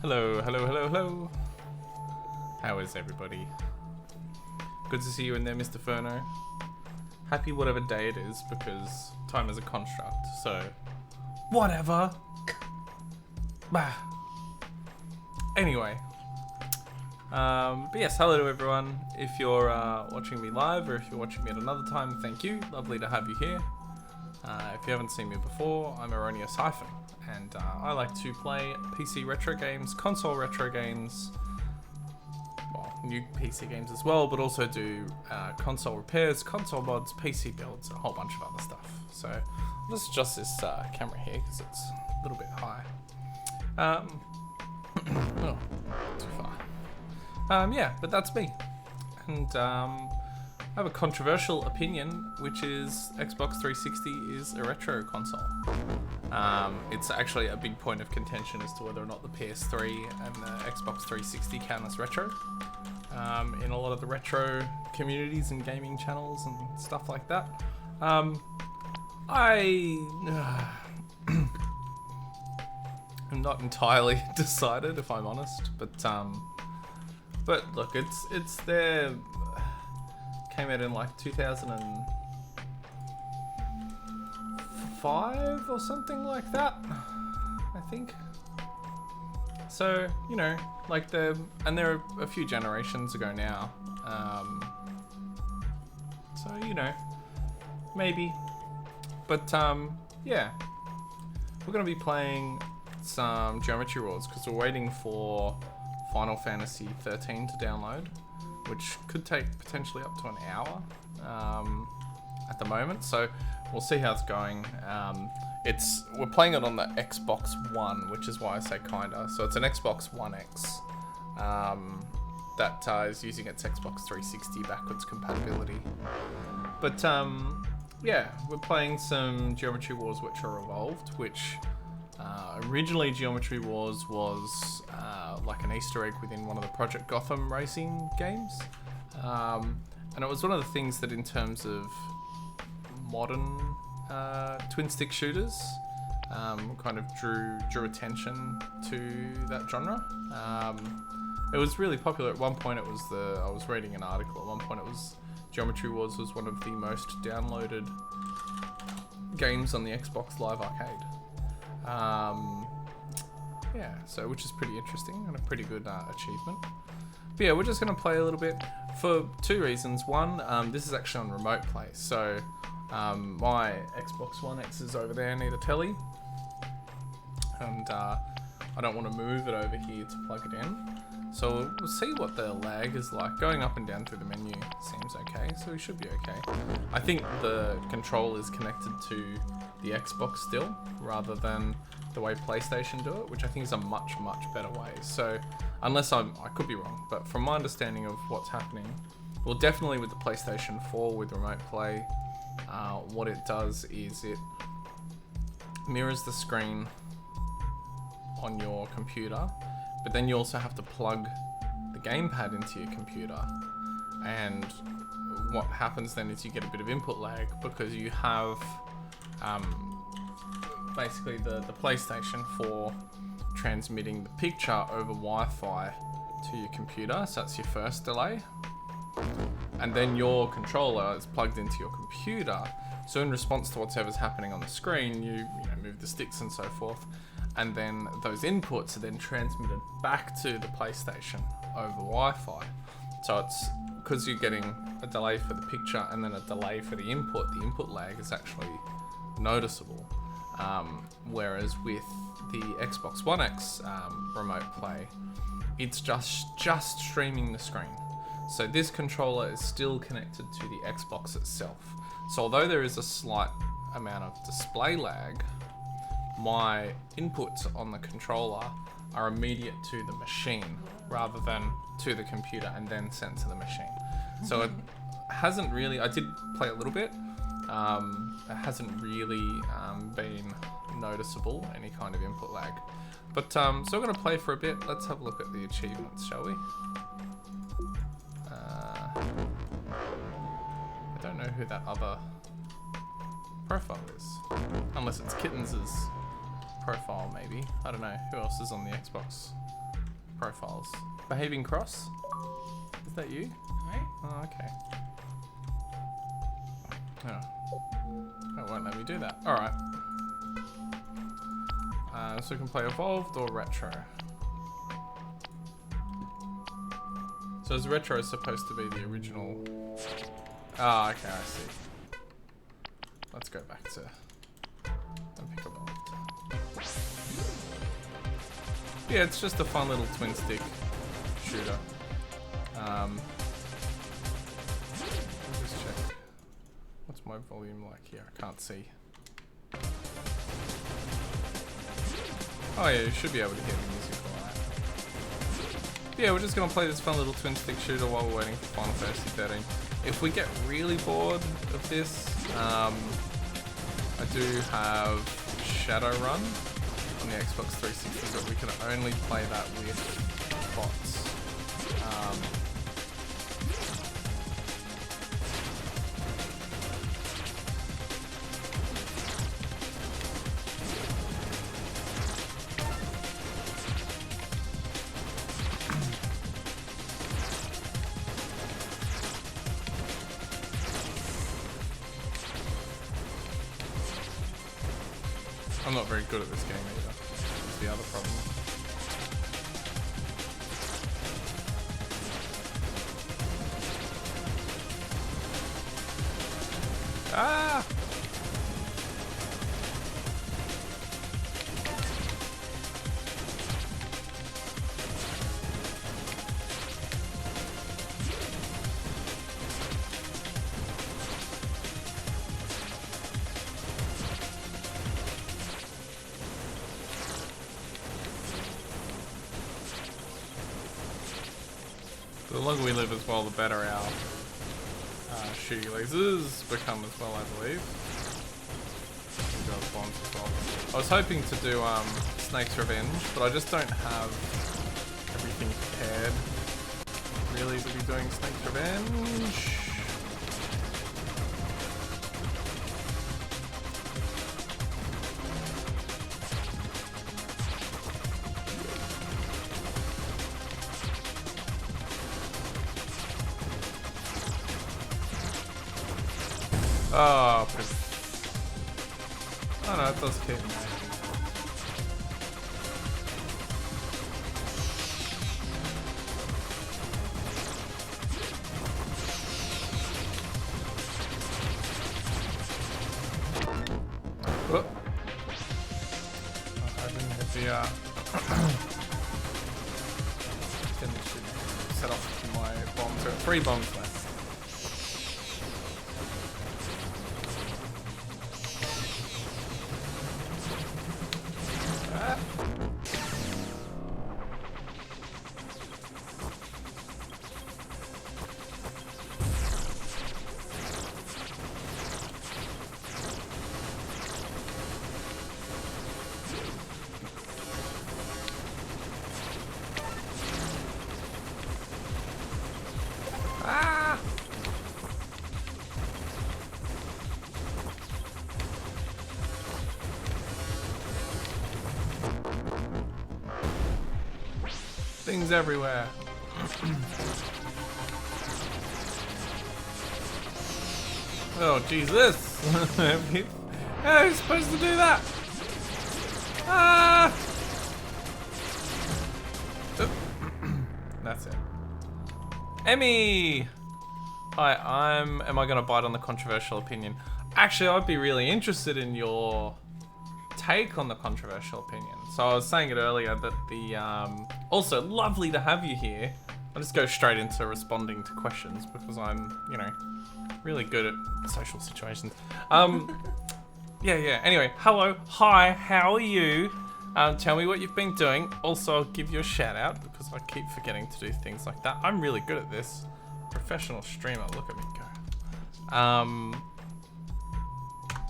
Hello, hello, hello, hello. How is everybody? Good to see you in there, Mr. Furno. Happy whatever day it is, because time is a construct, so... whatever! Bah. Anyway. But yes, hello to everyone. If you're watching me live, or if you're watching me at another time, thank you. Lovely to have you here. If you haven't seen me before, I'm Erroneous Hyphen, and I like to play PC retro games, console retro games, well, new PC games as well, but also do console repairs, console mods, PC builds, a whole bunch of other stuff. So I'll just adjust this camera here because it's a little bit high. Oh, too far. Yeah, but that's me. And I have a controversial opinion, which is Xbox 360 is a retro console. It's actually a big point of contention as to whether or not the PS3 and the Xbox 360 count as retro. In a lot of the retro communities and gaming channels and stuff like that. I am not entirely decided, if I'm honest, but look, it's there. Came out in like 2005 or something like that, I think. So, you know, like they're a few generations ago now. So, you know, maybe. But yeah, we're gonna be playing some Geometry Wars because we're waiting for Final Fantasy 13 to download, which could take potentially up to an hour at the moment. So we'll see how it's going. We're playing it on the Xbox One, which is why I say kinda. So it's an Xbox One X that is using its Xbox 360 backwards compatibility. But yeah, we're playing some Geometry Wars which are evolved, which originally Geometry Wars was like an Easter egg within one of the Project Gotham racing games. And it was one of the things that in terms of modern twin stick shooters kind of drew attention to that genre. It was really popular. At one point I was reading an article, at one point Geometry Wars was one of the most downloaded games on the Xbox Live Arcade. Yeah, so which is pretty interesting and a pretty good achievement. But yeah, we're just going to play a little bit for two reasons. One, this is actually on remote play, so my Xbox One X is over there, need a telly, and I don't want to move it over here to plug it in. So we'll see what the lag is like. Going up and down through the menu seems okay, so we should be okay. I think the control is connected to the Xbox still, rather than the way PlayStation do it, which I think is a much better way. So unless I could be wrong, but from my understanding of what's happening, well, definitely with the PlayStation 4 with remote play, what it does is it mirrors the screen on your computer, but then you also have to plug the gamepad into your computer, and what happens then is you get a bit of input lag because you have basically the PlayStation 4 transmitting the picture over Wi-Fi to your computer, so that's your first delay, and then your controller is plugged into your computer, so in response to whatever's happening on the screen, you know, move the sticks and so forth, and then those inputs are then transmitted back to the PlayStation over Wi-Fi. So it's because you're getting a delay for the picture and then a delay for the input lag is actually noticeable. Whereas with the Xbox One X remote play, it's just streaming the screen. So this controller is still connected to the Xbox itself. So although there is a slight amount of display lag, my inputs on the controller are immediate to the machine rather than to the computer and then sent to the machine. So it hasn't really, I did play a little bit, it hasn't really been noticeable, any kind of input lag. But so we're going to play for a bit. Let's have a look at the achievements, shall we? I don't know who that other profile is, unless it's Kittens's profile maybe. I don't know who else is on the Xbox profiles. Behaving cross? Is that you? Hi. Oh, okay. Oh. It won't let me do that. Alright. So we can play Evolved or Retro. So is Retro supposed to be the original? Ah, okay, I see. Let's go back to and pick Evolved. Yeah, it's just a fun little twin stick shooter. Let's just check. What's my volume like here? I can't see. Oh yeah, you should be able to hear the music alright. Yeah, we're just gonna play this fun little twin stick shooter while we're waiting for Final Fantasy 13. If we get really bored of this, I do have Shadowrun on the Xbox 360, but we can only play that with bots. I'm not very good at this game either. That's the other problem. Ah! The longer we live as well, the better our shooty lasers become as well, I believe. We got bombs as well. I was hoping to do Snake's Revenge, but I just don't have everything prepared really to be doing Snake's Revenge. Oh, oh no, it does keep me. Oh. I didn't hit the didn't set off my bomb. So 3 bombs left. Things everywhere. Oh, Jesus. How are you supposed to do that? Ah! That's it. Emmy! Hi, am I gonna bite on the controversial opinion? Actually, I'd be really interested in your take on the controversial opinion. So I was saying it earlier that the, also lovely to have you here. I'll just go straight into responding to questions because I'm, you know, really good at social situations. Yeah. Anyway, hello, hi, how are you? Tell me what you've been doing. Also, I'll give you a shout out because I keep forgetting to do things like that. I'm really good at this. Professional streamer, look at me go.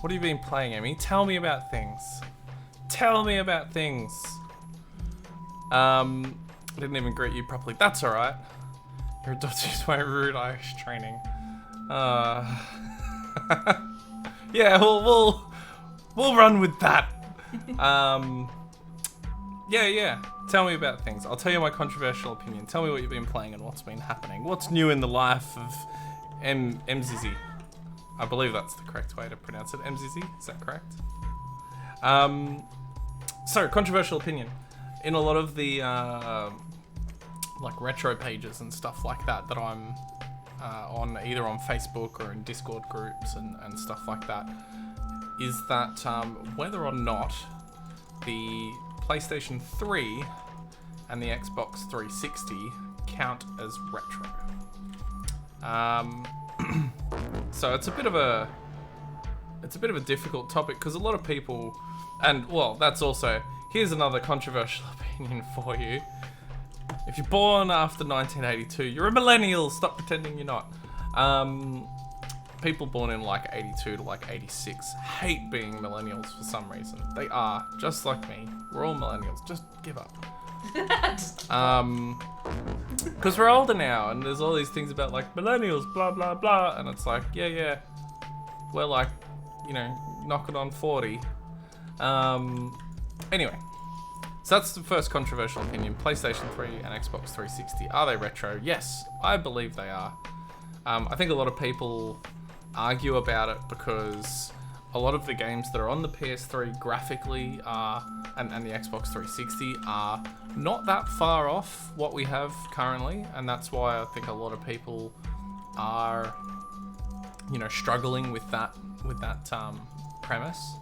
What have you been playing, Emmy? Tell me about things. Tell me about things. I didn't even greet you properly. That's alright. You're adopted by rude Irish training. Yeah, we'll run with that. Yeah. Tell me about things. I'll tell you my controversial opinion. Tell me what you've been playing and what's been happening. What's new in the life of MZZ? I believe that's the correct way to pronounce it. MZZ? Is that correct? So, controversial opinion. In a lot of the like retro pages and stuff like that I'm on, either on Facebook or in Discord groups and stuff like that, is that whether or not the PlayStation 3 and the Xbox 360 count as retro. So it's a bit of a difficult topic because a lot of people, and well, that's also, here's another controversial opinion for you. If you're born after 1982, you're a millennial. Stop pretending you're not. People born in like 82 to like 86 hate being millennials for some reason. They are, just like me. We're all millennials. Just give up. Because we're older now, and there's all these things about like millennials, blah blah blah, and it's like, yeah, we're like, you know, knocking on 40. Anyway, so that's the first controversial opinion. PlayStation 3 and Xbox 360, are they retro? Yes, I believe they are. I think a lot of people argue about it because a lot of the games that are on the PS3 graphically are, and the Xbox 360 are not that far off what we have currently, and that's why I think a lot of people are, you know, struggling with that premise.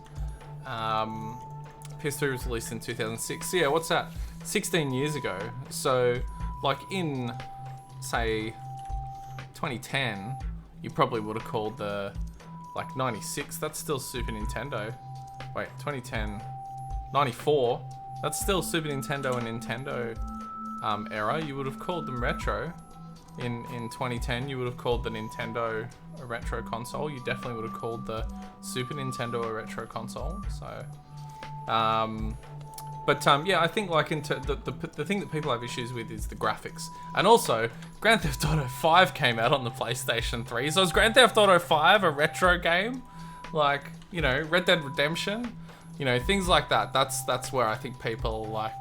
PS3 was released in 2006. So yeah, what's that? 16 years ago. So like in, say, 2010, you probably would have called the, like 96, that's still Super Nintendo. Wait, 2010, 94, that's still Super Nintendo and Nintendo era. You would have called them retro. In 2010, you would have called the Nintendo a retro console. You definitely would have called the Super Nintendo a retro console. So, yeah, I think like the thing that people have issues with is the graphics. And also, Grand Theft Auto 5 came out on the PlayStation 3. So is Grand Theft Auto 5 a retro game? Like, you know, Red Dead Redemption, you know, things like that. That's where I think people like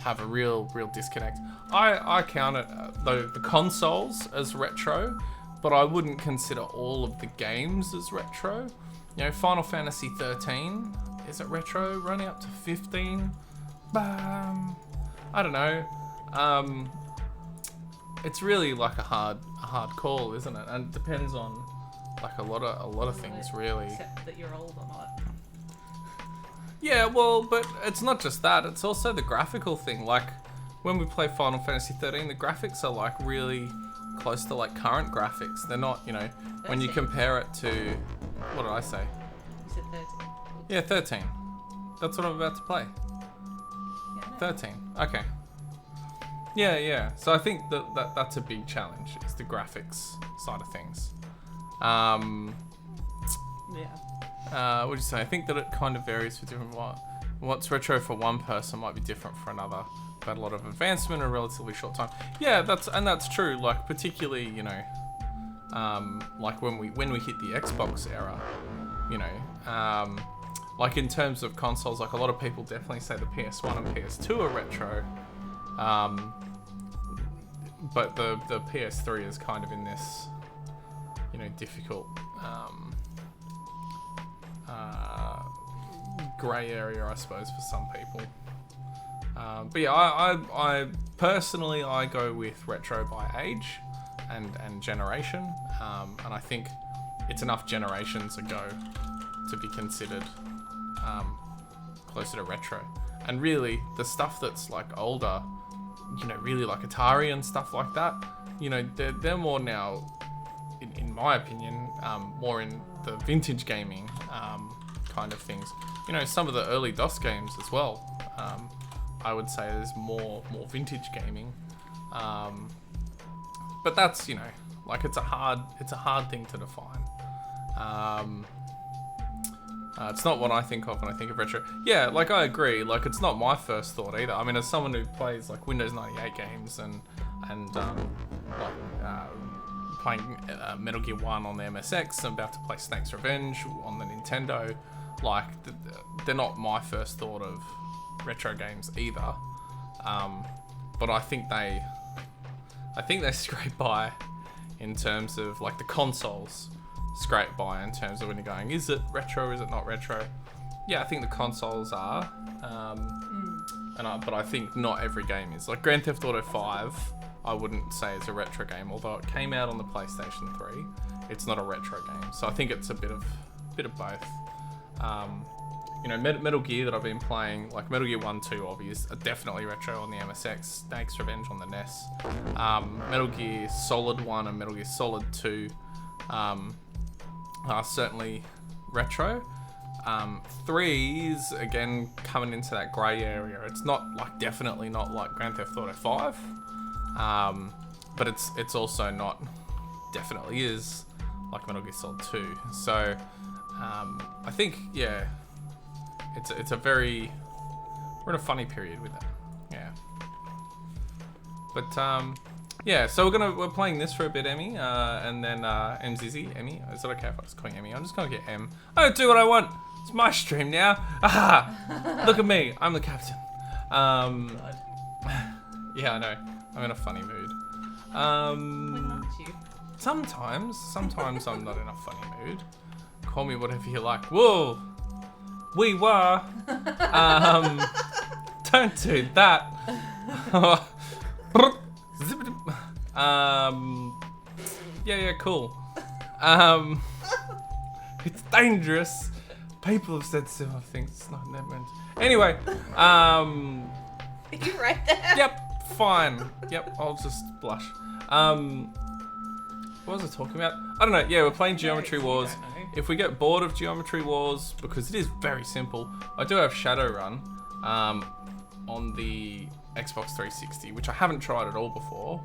have a real disconnect. I count it, the consoles as retro, but I wouldn't consider all of the games as retro. You know, Final Fantasy 13, is it retro? Running up to 15? I don't know. It's really like a hard call, isn't it? And it depends on like a lot of things, really. Except that you're old or not. Yeah, well, but it's not just that. It's also the graphical thing. Like when we play Final Fantasy 13, the graphics are like really close to like current graphics. They're not, you know, 13. When you compare it to, what did I say? You said 13. Yeah, 13. That's what I'm about to play. Yeah, no. 13. Okay. Yeah. So I think that's a big challenge. Is the graphics side of things. Yeah. What do you say? I think that it kind of varies for different. What's retro for one person might be different for another. But a lot of advancement in a relatively short time. Yeah, that's true. Like particularly, you know, like when we hit the Xbox era, you know, like in terms of consoles, like a lot of people definitely say the PS1 and PS2 are retro. But the PS3 is kind of in this, you know, difficult grey area, I suppose, for some people. But yeah, I personally, I go with retro by age and generation, and I think it's enough generations ago to be considered closer to retro. And really, the stuff that's like older, you know, really like Atari and stuff like that, you know, they're more now, in my opinion, more in the vintage gaming kind of things. You know, some of the early DOS games as well. I would say there's more vintage gaming, but that's, you know, like it's a hard thing to define. It's not what I think of when I think of retro. Yeah, like I agree. Like it's not my first thought either. I mean, as someone who plays like Windows 98 games and playing Metal Gear 1 on the MSX, I'm about to play Snake's Revenge on the Nintendo. Like they're not my first thought of retro games either. But I think they scrape by in terms of like the consoles scrape by in terms of when you're going, is it retro, is it not retro? Yeah, I think the consoles are, but I think not every game is. Like Grand Theft Auto 5, I wouldn't say it's a retro game, although it came out on the PlayStation 3. It's not a retro game, so I think it's a bit of both. You know, Metal Gear that I've been playing, like Metal Gear 1, 2, obvious, are definitely retro on the MSX. Snake's Revenge on the NES. Metal Gear Solid 1 and Metal Gear Solid 2 are certainly retro. 3 is again coming into that grey area. It's not like, definitely not like Grand Theft Auto 5, but it's also not, definitely is like Metal Gear Solid 2. So I think, yeah, it's a very, we're in a funny period with that. Yeah. But yeah, so we're playing this for a bit, Emmy, and then MZZ, Emmy. Is it okay if I just call you Emmy? I'm just gonna get M. I don't do what I want. It's my stream now. Ah, look at me. I'm the captain. God. Yeah, I know. I'm in a funny mood. When aren't you? Sometimes I'm not in a funny mood. Call me whatever you like. Whoa, we were. Don't do that. Yeah, cool. It's dangerous. People have said similar things. It's not never meant. Anyway, Are you right there? yep, fine. Yep, I'll just blush. What was I talking about? I don't know. Yeah, we're playing Geometry Wars. If we get bored of Geometry Wars, because it is very simple, I do have Shadowrun on the Xbox 360, which I haven't tried at all before.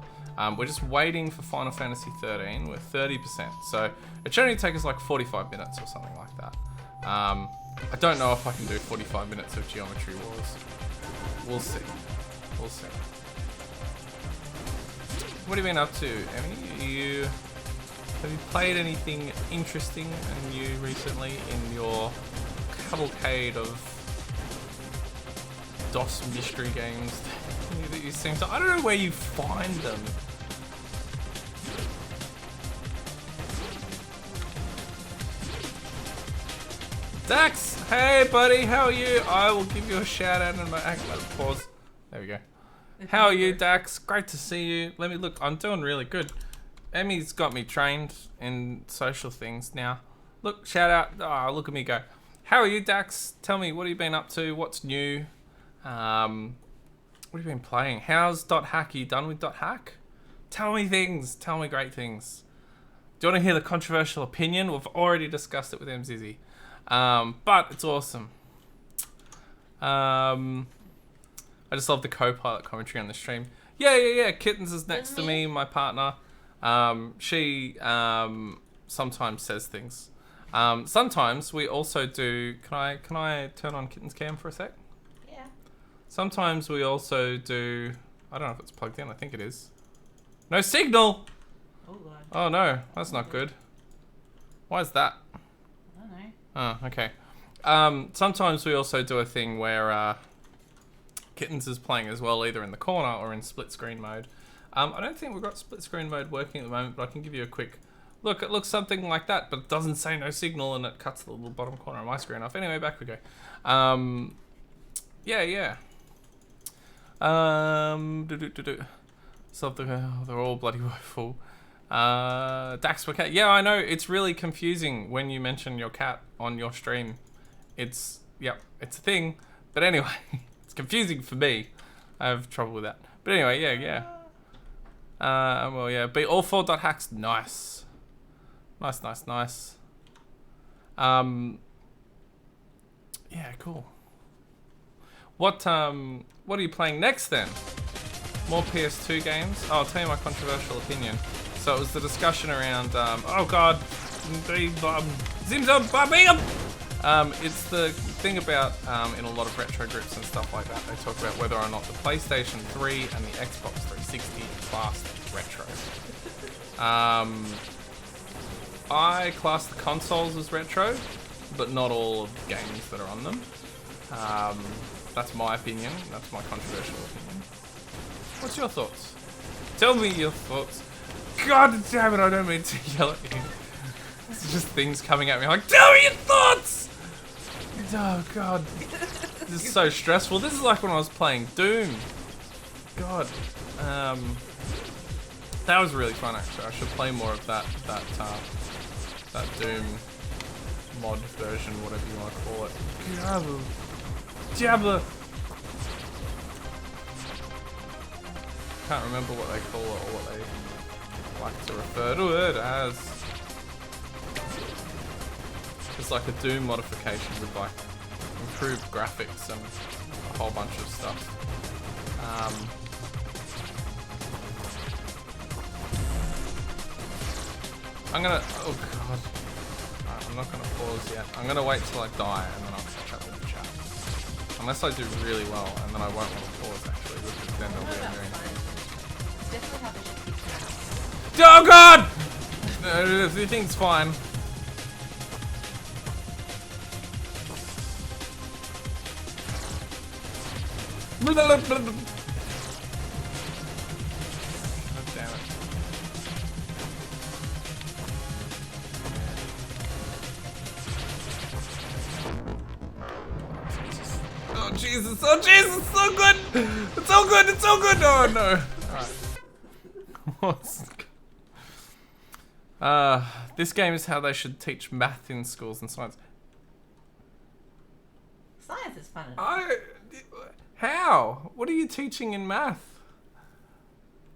We're just waiting for Final Fantasy 13. We're 30%, so it should only take us like 45 minutes or something like that. I don't know if I can do 45 minutes of Geometry Wars. We'll see. We'll see. What have you been up to, Emmy? Have you played anything interesting and new recently in your cavalcade of DOS mystery games that you seem to... I don't know where you find them. Dax! Hey buddy, how are you? I will give you a shout out and pause. There we go. How are you, Dax? Great to see you. Let me look. I'm doing really good. Emmy's got me trained in social things now. Look, shout out. Oh, look at me go. How are you, Dax? Tell me, what have you been up to? What's new? What have you been playing? How's .hack? Are you done with .hack? Tell me things. Tell me great things. Do you want to hear the controversial opinion? We've already discussed it with MZZ. But it's awesome. I just love the co-pilot commentary on the stream. Yeah. Kittens is next to me, my partner. She sometimes says things. Sometimes we also do. Can I turn on Kitten's cam for a sec? Yeah. Sometimes we also do. I don't know if it's plugged in. I think it is. No signal. Oh God. Oh no, that's not good. Why is that? I don't know. Oh, okay. Sometimes we also do a thing where Kittens is playing as well, either in the corner or in split screen mode. I don't think we've got split screen mode working at the moment, but I can give you a quick look. It looks something like that, but it doesn't say no signal, and it cuts the little bottom corner of my screen off. Anyway, back we go. Yeah. So they're all bloody woeful. Dax for cat. Yeah, I know. It's really confusing when you mention your cat on your stream. It's a thing. But anyway, it's confusing for me. I have trouble with that. But anyway, yeah. Well, yeah. But all 4.hacks, nice. Nice. Yeah, cool. What are you playing next then? More PS2 games? Oh, I'll tell you my controversial opinion. So it was the discussion around, oh god, it's the thing about, in a lot of retro groups and stuff like that, they talk about whether or not the PlayStation 3 and the Xbox 360 class retro. I class the consoles as retro, but not all of the games that are on them. That's my opinion. That's my controversial opinion. What's your thoughts? Tell me your thoughts. God damn it, I don't mean to yell at you. It's just things coming at me like, tell me your thoughts! Oh god. This is so stressful. This is like when I was playing Doom. God. That was really fun actually. I should play more of that Doom mod version, whatever you want to call it. Diablo. Can't remember what they call it or what they like to refer to it as. It's like a Doom modification with like improved graphics and a whole bunch of stuff. I'm gonna, oh god. Right, I'm not gonna pause yet. I'm gonna wait till I die and then I'll catch up with the chat. Unless I do really well and then I won't want to pause actually, because then there'll be a million. Oh god! No, everything's fine. God damn it. Oh Jesus, oh Jesus, it's so good! It's so good, it's so good! Oh no. Alright. This game is how they should teach math in schools and science. Science is fun. How? What are you teaching in math?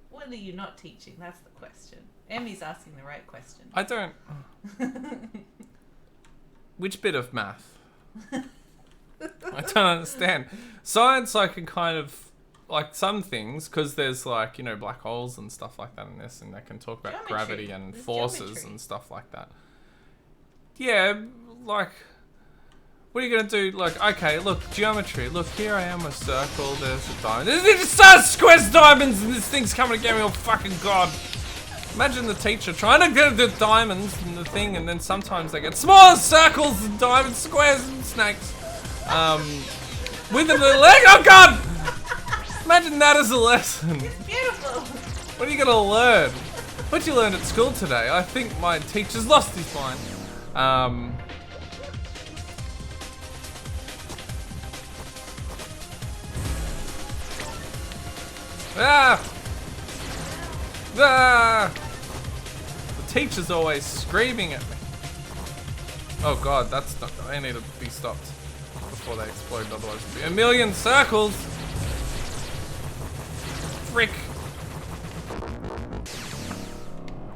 What are you not teaching? That's the question. Emmy's asking the right question. I don't... Which bit of math? I don't understand. Science I can kind of... Like some things, because there's like, you know, black holes and stuff like that in this, and they can talk about gravity and forces and stuff like that. Yeah, like... What are you gonna do? Like, okay, look, geometry. Look, here I am, a circle. There's a diamond. It just starts squares diamonds, and this thing's coming to get me. Oh fucking god! Imagine the teacher trying to get the diamonds and the thing, and then sometimes they get smaller circles and diamonds, squares and snakes. With a little leg. Oh god! Imagine that as a lesson. It's beautiful. What are you gonna learn? What you learned at school today? I think my teacher's lost his mind. Ah! Ah! The teacher's always screaming at me. Oh god, that's not. They need to be stopped before they explode. Otherwise, it'll be a million circles. Frick.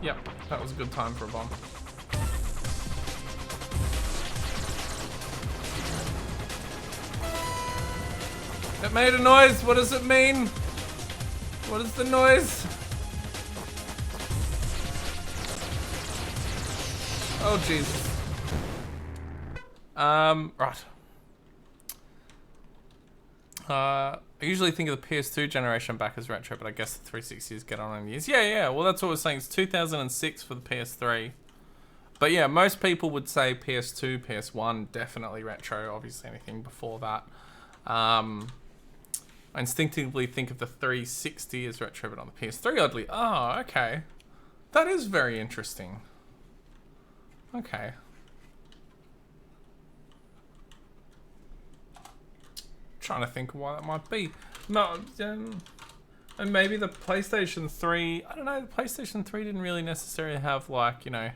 Yep, that was a good time for a bomb. It made a noise. What does it mean? What is the noise? Oh Jesus. Right. I usually think of the PS2 generation back as retro, but I guess the 360s get on in years. Yeah. Well, that's what we're saying. It's 2006 for the PS3. But yeah, most people would say PS2, PS1, definitely retro. Obviously, anything before that. I instinctively think of the 360 as retro, but on the PS3, oddly. Oh, okay. That is very interesting. Okay. Trying to think of why that might be. No, and maybe the PlayStation 3. I don't know. The PlayStation 3 didn't really necessarily have like, you know.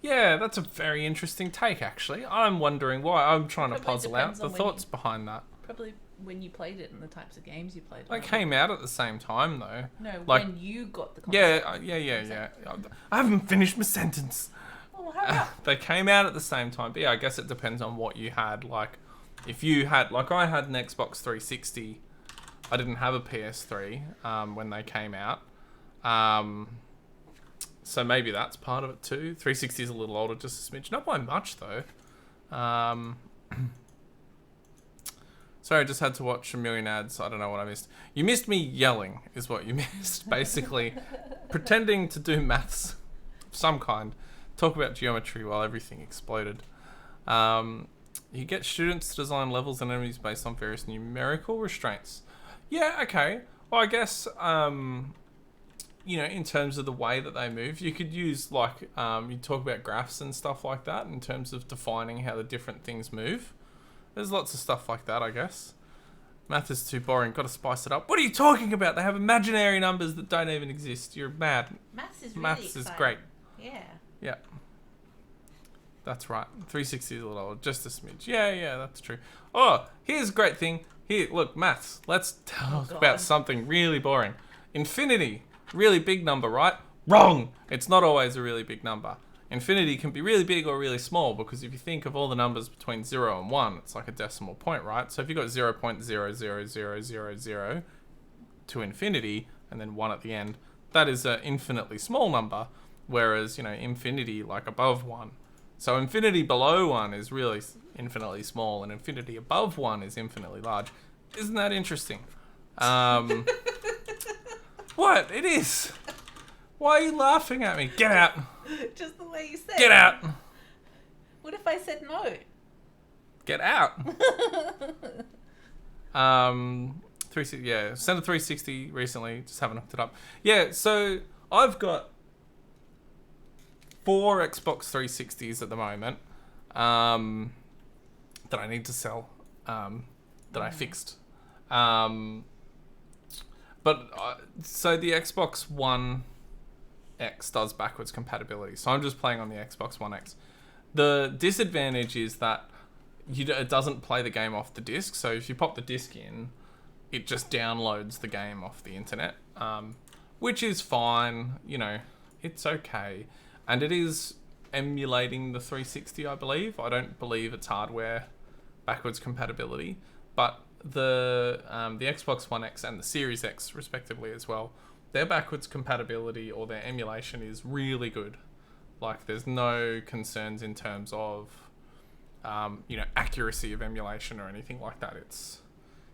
Yeah, that's a very interesting take. Actually, I'm wondering why. I'm trying to puzzle out the thoughts behind that. Probably when you played it and the types of games you played. They came out at the same time, though. No, like, when you got the console. Yeah. I haven't finished my sentence. Oh, hurry up. They came out at the same time, but yeah, I guess it depends on what you had. Like, if you had, like, I had an Xbox 360. I didn't have a PS3 when they came out. So maybe that's part of it too. 360 is a little older, just a smidge. Not by much though. Sorry, I just had to watch a million ads. I don't know what I missed. You missed me yelling, is what you missed. Basically, pretending to do maths of some kind. Talk about geometry while everything exploded. You get students to design levels and enemies based on various numerical restraints. Yeah, okay. Well, I guess, you know, in terms of the way that they move, you could use, like, you talk about graphs and stuff like that in terms of defining how the different things move. There's lots of stuff like that, I guess. Math is too boring. Got to spice it up. What are you talking about? They have imaginary numbers that don't even exist. You're mad. Maths is really Maths exciting. is great. Yeah. Yeah. That's right. 360 is a little old. Just a smidge. Yeah, that's true. Oh, here's a great thing. Here, look, maths. Let's talk about something really boring. Infinity. Really big number, right? Wrong! It's not always a really big number. Infinity can be really big or really small, because if you think of all the numbers between 0 and 1, it's like a decimal point, right? So if you've got 0.00000 to infinity, and then 1 at the end, that is an infinitely small number, whereas, you know, infinity, like above 1. So infinity below 1 is really infinitely small, and infinity above 1 is infinitely large. Isn't that interesting? What? It is. Why are you laughing at me? Get out. Just the way you said. Get out. What if I said no? Get out. 360. Yeah, sent a 360 recently. Just haven't hooked it up. Yeah, so I've got 4 Xbox 360s at the moment that I need to sell. That I fixed. So the Xbox One X does backwards compatibility. So I'm just playing on the Xbox One X. The disadvantage is that it doesn't play the game off the disc. So if you pop the disc in, it just downloads the game off the internet, which is fine. You know, it's okay. And it is emulating the 360, I believe. I don't believe it's hardware backwards compatibility, but the Xbox One X and the Series X, respectively, as well, their backwards compatibility or their emulation is really good. Like, there's no concerns in terms of, you know, accuracy of emulation or anything like that.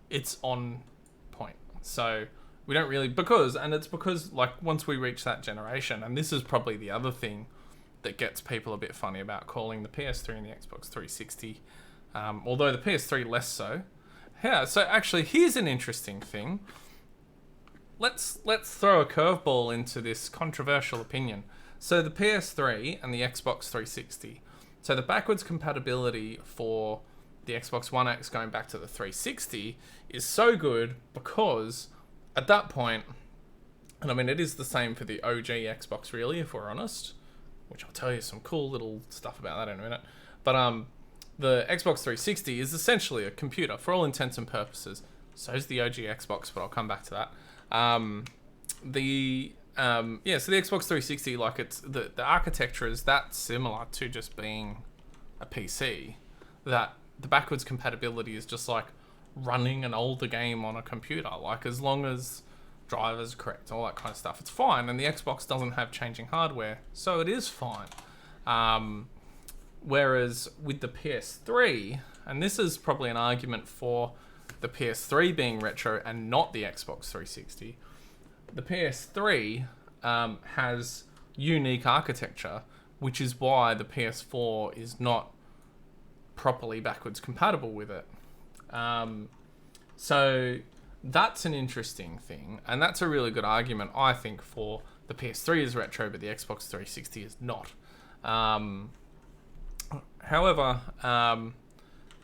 It's on point. So we don't really, because like once we reach that generation, and this is probably the other thing that gets people a bit funny about calling the PS3 and the Xbox 360, although the PS3 less so. Yeah, so actually, here's an interesting thing. Let's throw a curveball into this controversial opinion. So the PS3 and the Xbox 360. So the backwards compatibility for the Xbox One X going back to the 360 is so good because at that point, and I mean it is the same for the OG Xbox really, if we're honest, which I'll tell you some cool little stuff about that in a minute. But the Xbox 360 is essentially a computer for all intents and purposes. So is the OG Xbox, but I'll come back to that. So the Xbox 360, like it's the architecture is that similar to just being a PC, that the backwards compatibility is just like running an older game on a computer. Like, as long as drivers are correct, all that kind of stuff, it's fine. And the Xbox doesn't have changing hardware, so it is fine. Whereas with the PS3, and this is probably an argument for the PS3 being retro and not the Xbox 360, the PS3 has unique architecture, which is why the PS4 is not properly backwards compatible with it. So that's an interesting thing, and that's a really good argument, I think, for the PS3 is retro, but the Xbox 360 is not. However,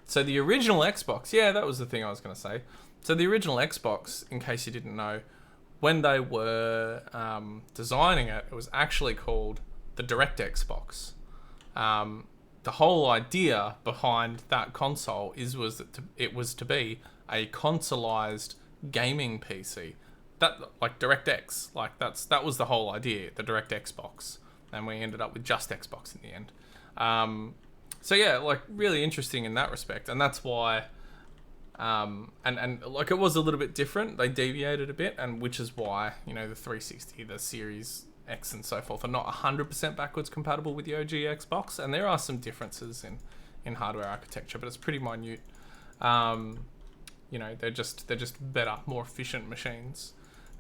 so the original Xbox, yeah, that was the thing I was going to say. So the original Xbox, in case you didn't know, when they were designing it, it was actually called the Direct Xbox. The whole idea behind that console was that it was to be a consoleized gaming PC. That, like DirectX, like that was the whole idea, the Direct Xbox, and we ended up with just Xbox in the end. So yeah, like really interesting in that respect, and that's why, and like it was a little bit different. They deviated a bit, and which is why, you know, the 360, the Series X, and so forth are not 100% backwards compatible with the OG Xbox, and there are some differences in hardware architecture, but it's pretty minute. You know, they're just better, more efficient machines.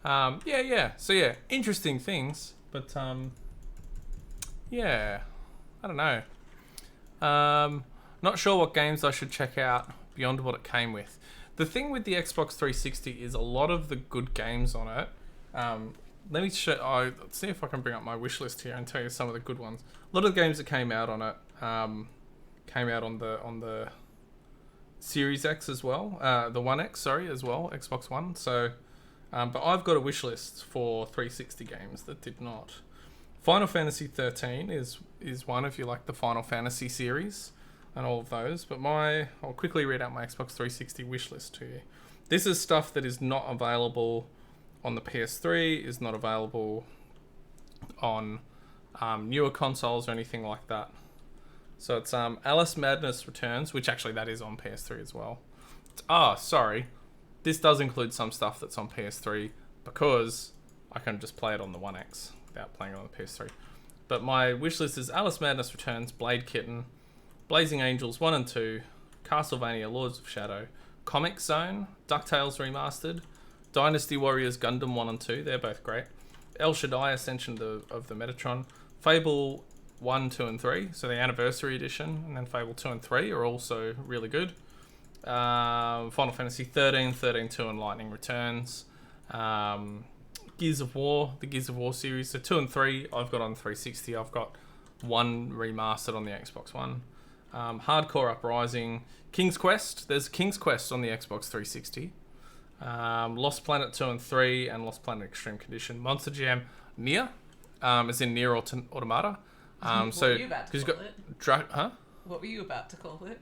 So yeah, interesting things, but yeah, I don't know. Not sure what games I should check out beyond what it came with. The thing with the Xbox 360 is a lot of the good games on it. Let me show. Let's see if I can bring up my wish list here and tell you some of the good ones. A lot of the games that came out on it came out on the Series X as well. The One X, sorry, as well. Xbox One. So, but I've got a wish list for 360 games that did not. Final Fantasy 13 is one if you like the Final Fantasy series and all of those. But I'll quickly read out my Xbox 360 wish list to you. This is stuff that is not available on the PS3, is not available on newer consoles or anything like that. So it's Alice Madness Returns, which actually that is on PS3 as well. Sorry. This does include some stuff that's on PS3 because I can just play it on the One X without playing it on the PS3. But my wishlist is Alice Madness Returns, Blade Kitten, Blazing Angels 1 and 2, Castlevania Lords of Shadow, Comic Zone, DuckTales Remastered, Dynasty Warriors Gundam 1 and 2, they're both great, El Shaddai Ascension of the Metatron, Fable 1, 2 and 3, so the Anniversary Edition, and then Fable 2 and 3 are also really good. Final Fantasy 13, 13-2 and Lightning Returns, Gears of War, the Gears of War series, so 2 and 3 I've got on 360, I've got 1 remastered on the Xbox One. Hardcore Uprising, King's Quest, there's King's Quest on the Xbox 360. Lost Planet 2 and 3 and Lost Planet Extreme Condition. Monster Jam Nier, as in Nier Automata. What were you about to call it? What were you about to call it?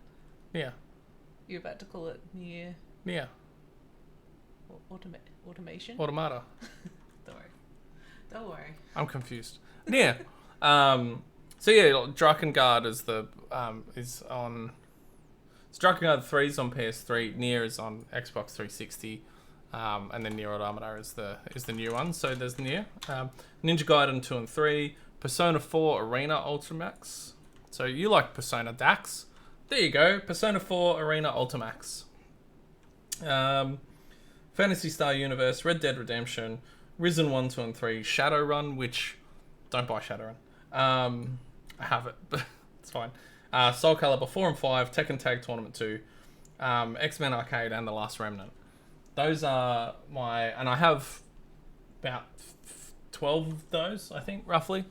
Yeah. You were about to call it Nier Automation? Automata. Don't worry. I'm confused. Nier. So yeah, Drakengard is is on. Drakengard 3 is on PS3. Nier is on Xbox 360, and then Nier Automata is the new one. So there's Nier, Ninja Gaiden 2 and 3, Persona 4 Arena Ultimax. So you like Persona Dax? There you go, Persona 4 Arena Ultimax. Phantasy Star Universe, Red Dead Redemption, Risen 1, 2 and 3, Shadowrun, which don't buy Shadowrun. I have it, but it's fine. Soul Calibur 4 and 5, Tekken Tag Tournament 2, X-Men Arcade, and The Last Remnant. Those are and I have about 12 of those, I think, roughly.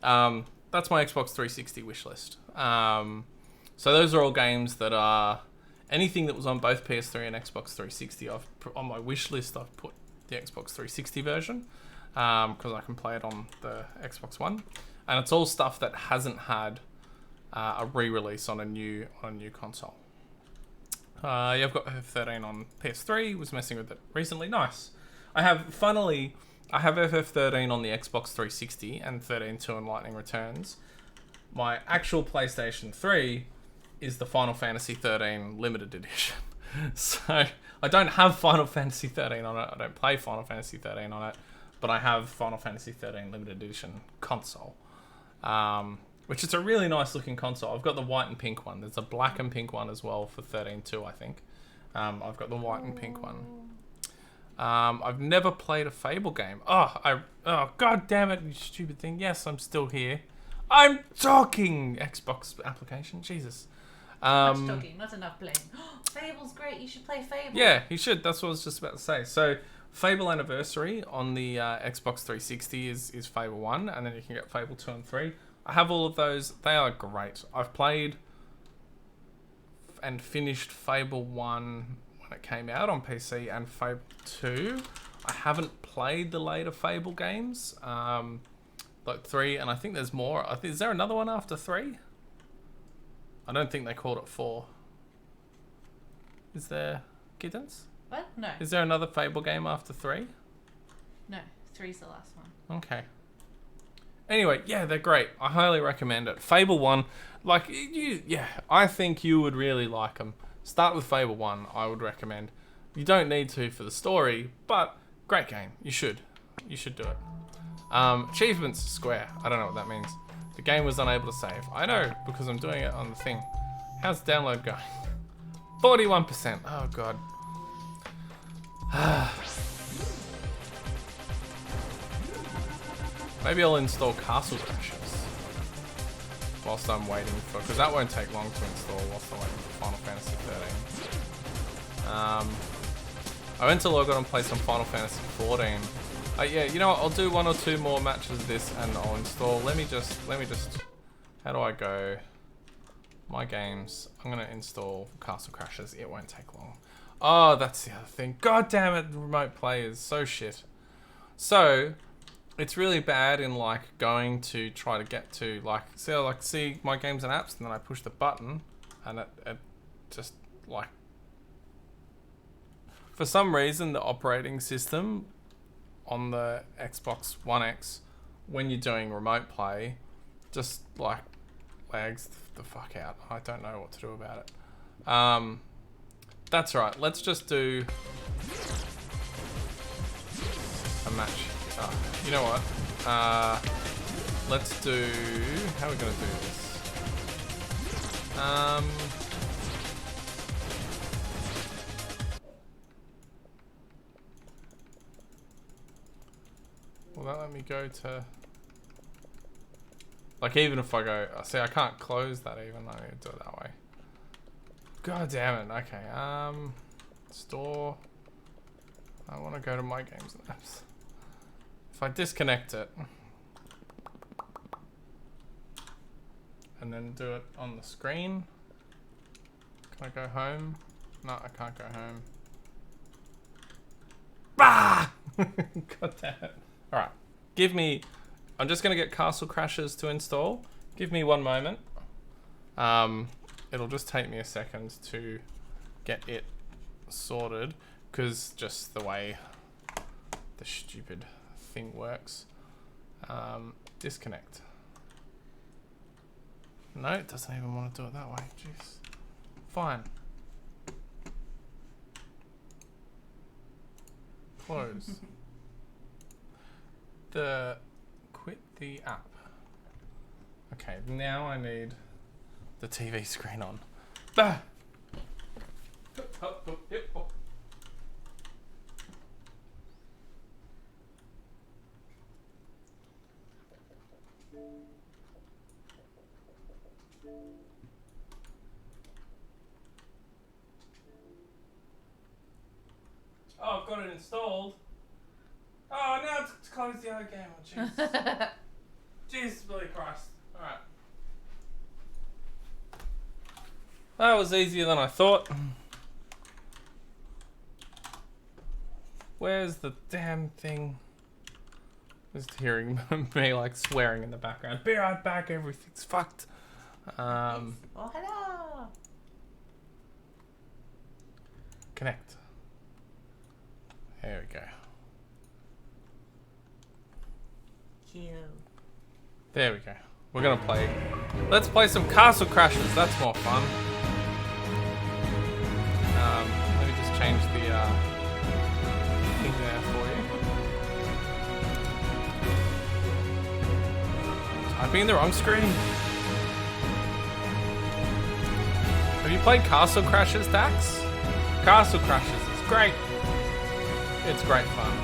That's my Xbox 360 wish list. So those are all games that are anything that was on both PS3 and Xbox 360. On my wish list, I've put the Xbox 360 version because I can play it on the Xbox One, and it's all stuff that hasn't had a re-release on a new console. Yeah, I've got FF13 on PS3. Was messing with it recently. Nice. I have FF13 on the Xbox 360 and 13-2 and Lightning Returns. My actual PlayStation 3 is the Final Fantasy 13 Limited Edition. So I don't have Final Fantasy 13 on it. I don't play Final Fantasy 13 on it, but I have Final Fantasy 13 Limited Edition console. Which is a really nice looking console. I've got the white and pink one. There's a black and pink one as well for 13.2, I think. I've got the white and pink one. I've never played a Fable game. Oh, god damn it, you stupid thing. Yes, I'm still here. I'm talking! Xbox application, Jesus. Much talking, not enough playing. Fable's great, you should play Fable. Yeah, you should. That's what I was just about to say. So, Fable Anniversary on the Xbox 360 is Fable 1, and then you can get Fable 2 and 3. I have all of those. They are great. I've played and finished Fable 1 when it came out on PC and Fable 2. I haven't played the later Fable games, like 3, and I think there's more. Is there another one after 3? I don't think they called it 4. Is there, Kittens? What? No. Is there another Fable game after 3? No, 3's the last one. Okay. Anyway, yeah, they're great. I highly recommend it. Fable 1, I think you would really like them. Start with Fable 1, I would recommend. You don't need to for the story, but great game. You should. You should do it. Achievements square. I don't know what that means. The game was unable to save. I know, because I'm doing it on the thing. How's the download going? 41%. Oh, God. Maybe I'll install Castle Crashers. whilst I'm waiting for, because that won't take long to install whilst I'm waiting for Final Fantasy 13. I went to log on and play some Final Fantasy 14. Yeah, you know what? I'll do 1 or 2 more matches of this and I'll install. Let me just. How do I go? My games. I'm gonna install Castle Crashers. It won't take long. Oh, that's the other thing. God damn it! Remote play is so shit. So, it's really bad in like going to try to get to like see my games and apps, and then I push the button, and it just like. For some reason, the operating system on the Xbox One X, when you're doing remote play, just like lags the fuck out. I don't know what to do about it. That's right. Let's just do a match. You know what? Let's do. How are we gonna do this? Will that let me go to... Like, even if I go... See, I can't close that even. I need to do it that way. God damn it. Okay, store... I want to go to my games and apps. If I disconnect it... And then do it on the screen... Can I go home? No, I can't go home. Ah! God damn it. Alright, give me... I'm just going to get Castle Crashers to install. Give me 1 moment. It'll just take me a second to get it sorted, because just the way the stupid thing works. Disconnect. No, it doesn't even want to do it that way. Jeez. Fine. Close. Quit the app. Okay, now I need the TV screen on. Bah! Oh, I've got it installed. Oh, now it's closed the other game. Oh, jeez. Jesus, bloody Christ. Alright. That was easier than I thought. Where's the damn thing? Just hearing me like swearing in the background. Be right back, everything's fucked. Oh, hello. Connect. There we go. Cute. There we go. We're gonna play. Let's play some Castle Crashers. That's more fun. Let me just change the thing there for you. Typing in the wrong screen. Have you played Castle Crashers, Dax? Castle Crashers is great. It's great fun.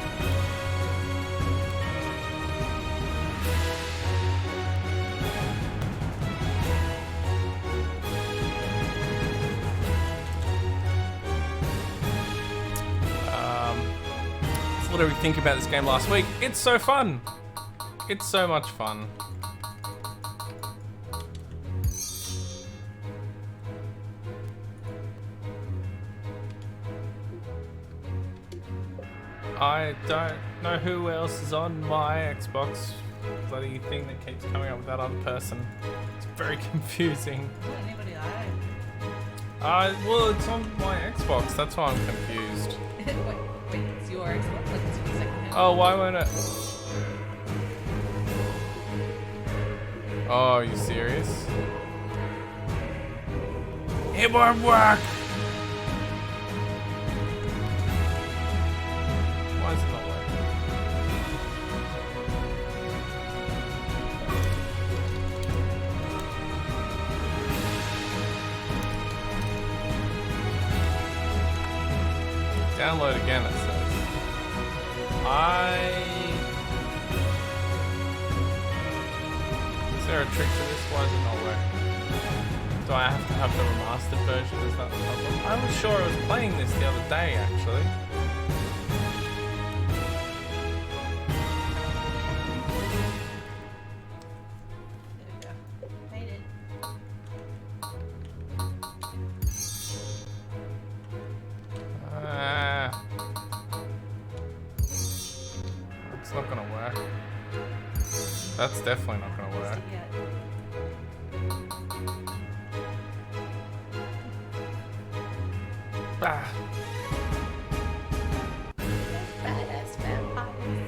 What did we think about this game last week? It's so fun. It's so much fun. I don't know who else is on my Xbox bloody thing that keeps coming up with that other person. It's very confusing. Not anybody Well, it's on my Xbox. That's why I'm confused. Wait, it's your Xbox? Like it's your second hand? Oh, why won't it? Oh, are you serious? It won't work! Why is it not working? Download again, it says. Is there a trick to this? Why is it not working? I have to have the remastered version? Is that the problem? I was sure I was playing this the other day, actually. There we go. Made it. It's not gonna work. That's definitely not gonna work. Ah. Badass vampires.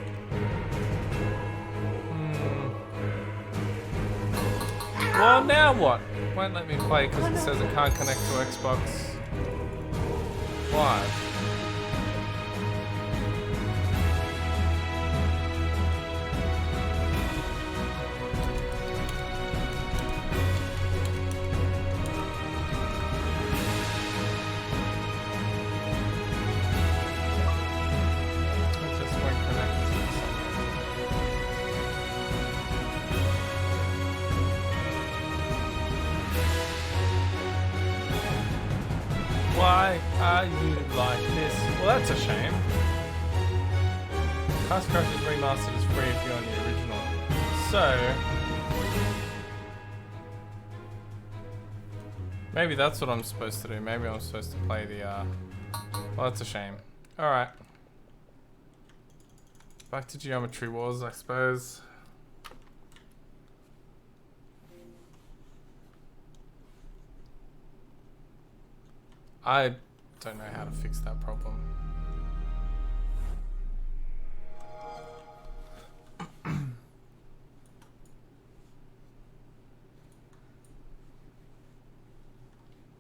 Well, now what? Won't let me play because it says it can't connect to Xbox Live. It just won't connect to something. Why are you like this? Well, that's a shame. Castle Crashers Remastered is free if you're on the original. So, maybe that's what I'm supposed to do. Maybe I'm supposed to play the, well, that's a shame. Alright. Back to Geometry Wars, I suppose. I don't know how to fix that problem.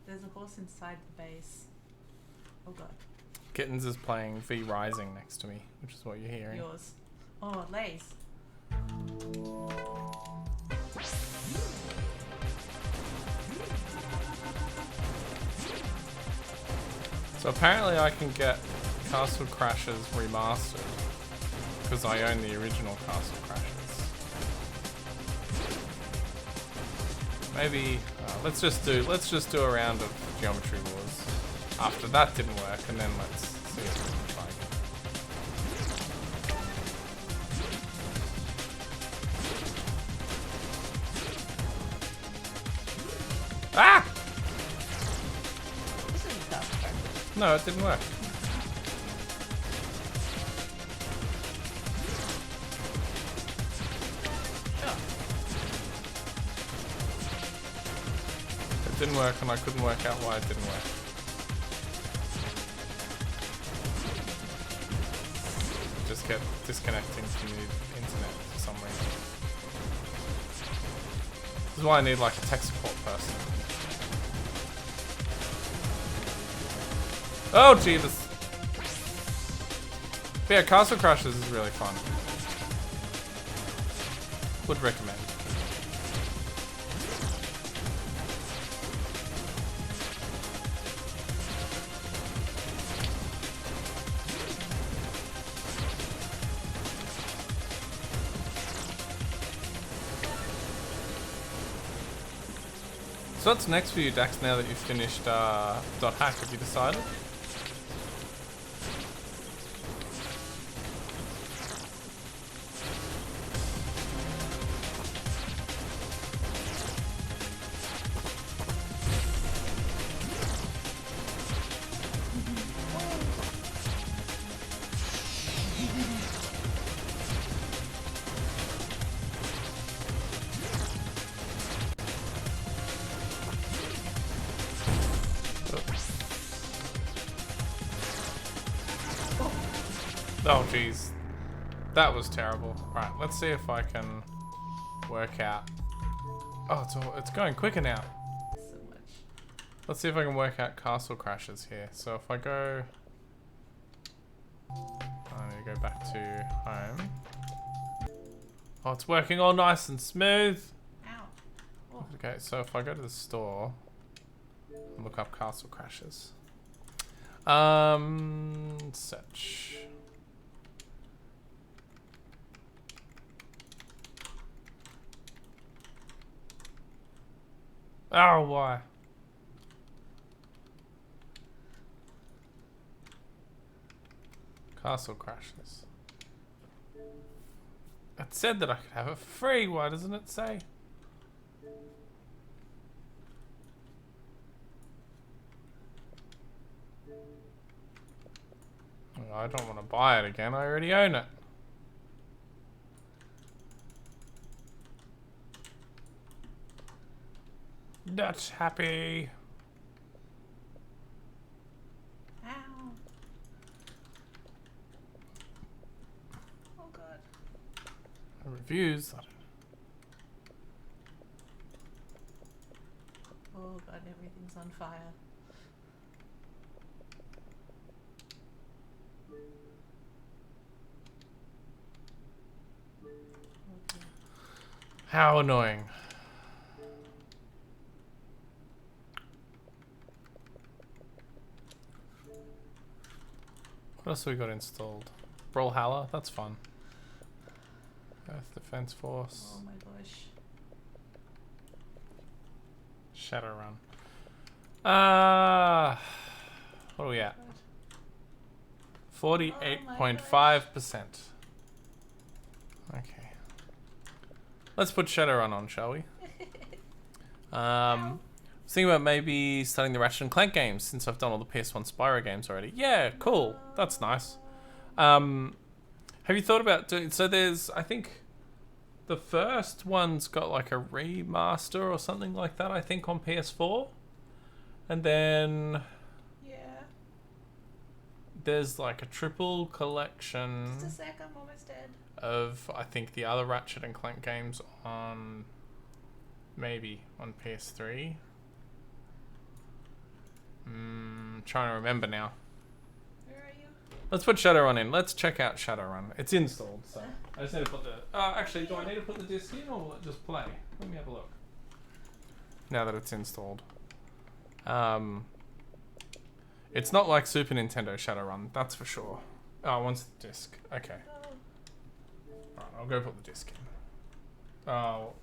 There's a horse inside the base. Oh god. Kittens is playing V Rising next to me, which is what you're hearing. Yours. Oh, Lays. So apparently I can get Castle Crashers Remastered because I own the original Castle Crashers. Maybe let's just do a round of Geometry Wars. After that didn't work, and then let's see if we can try again. Ah! This isn't tough. No, it didn't work. It didn't work, and I couldn't work out why it didn't work. Just kept disconnecting from the internet for some reason. This is why I need like a tech support person. Oh Jesus! But yeah, Castle Crashers is really fun. Would recommend. So what's next for you, Dax, now that you've finished Dot Hack? Have you decided? Oh jeez, that was terrible. Right, let's see if I can work out. Oh, it's going quicker now. So much. Let's see if I can work out Castle Crashers here. So if I go, I need to go back to home. Oh, it's working all nice and smooth. Ow. Oh. Okay, so if I go to the store and look up Castle Crashers, search. Oh, why? Castle crashes. It said that I could have it for free. Why doesn't it say? I don't want to buy it again. I already own it. Not happy. Ow. Oh god. Reviews. Oh god, everything's on fire. Okay. How annoying. What else have we got installed? Brawlhalla, that's fun. Earth Defense Force. Oh my gosh. Shadowrun. What are we at? 48.5%. Okay. Let's put Shadowrun on, shall we? Was thinking about maybe starting the Ratchet and Clank games since I've done all the PS1 Spyro games already. Yeah, cool. That's nice. Have you thought about doing... So there's, I think, the first one's got like a remaster or something like that, I think, on PS4. And then... Yeah. There's like a triple collection... Just a sec, I'm almost dead. Of, I think, the other Ratchet and Clank games on... Maybe on PS3. Trying to remember now. Where are you? Let's put Shadowrun in. Let's check out Shadowrun. It's installed, so I just need to put the... actually, do I need to put the disc in or will it just play? Let me have a look. Now that it's installed. It's not like Super Nintendo Shadowrun, that's for sure. Oh, it wants the disc. Okay. Right, I'll go put the disc in. Oh...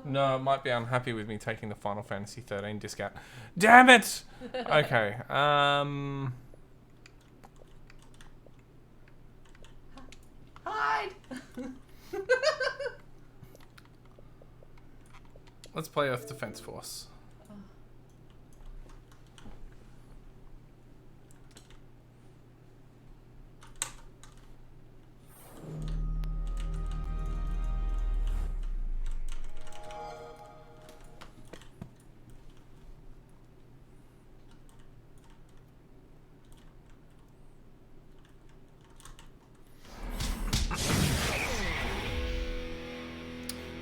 No, it might be unhappy with me taking the Final Fantasy 13 disc out. Damn it! Okay, Hide! let's play Earth Defense Force.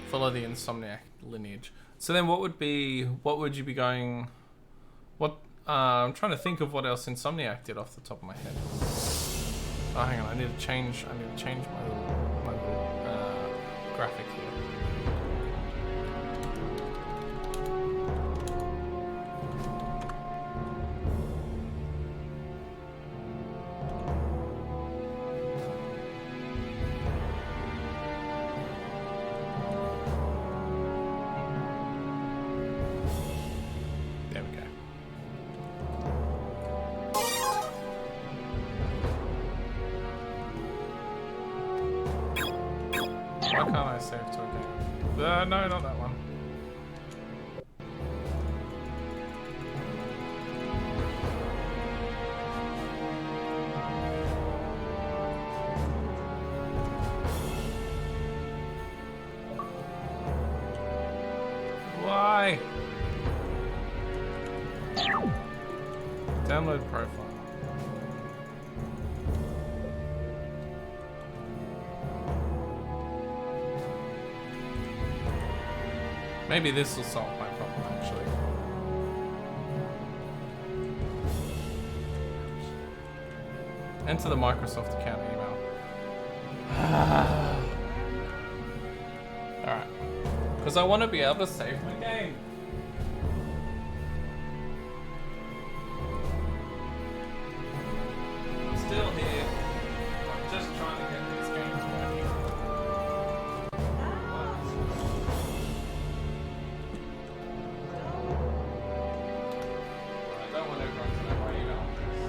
Follow the Insomniac lineage. So then what would you be going... I'm trying to think of what else Insomniac did off the top of my head. Oh, hang on, I need to change my little graphic here. Why can't I save to a game? No, not that one. Why? Download profile. Maybe this will solve my problem, actually. Enter the Microsoft account email. Alright. Because I want to be able to save my game. I'm still here. I'm just trying to get these games working. I don't want everyone to know my email address.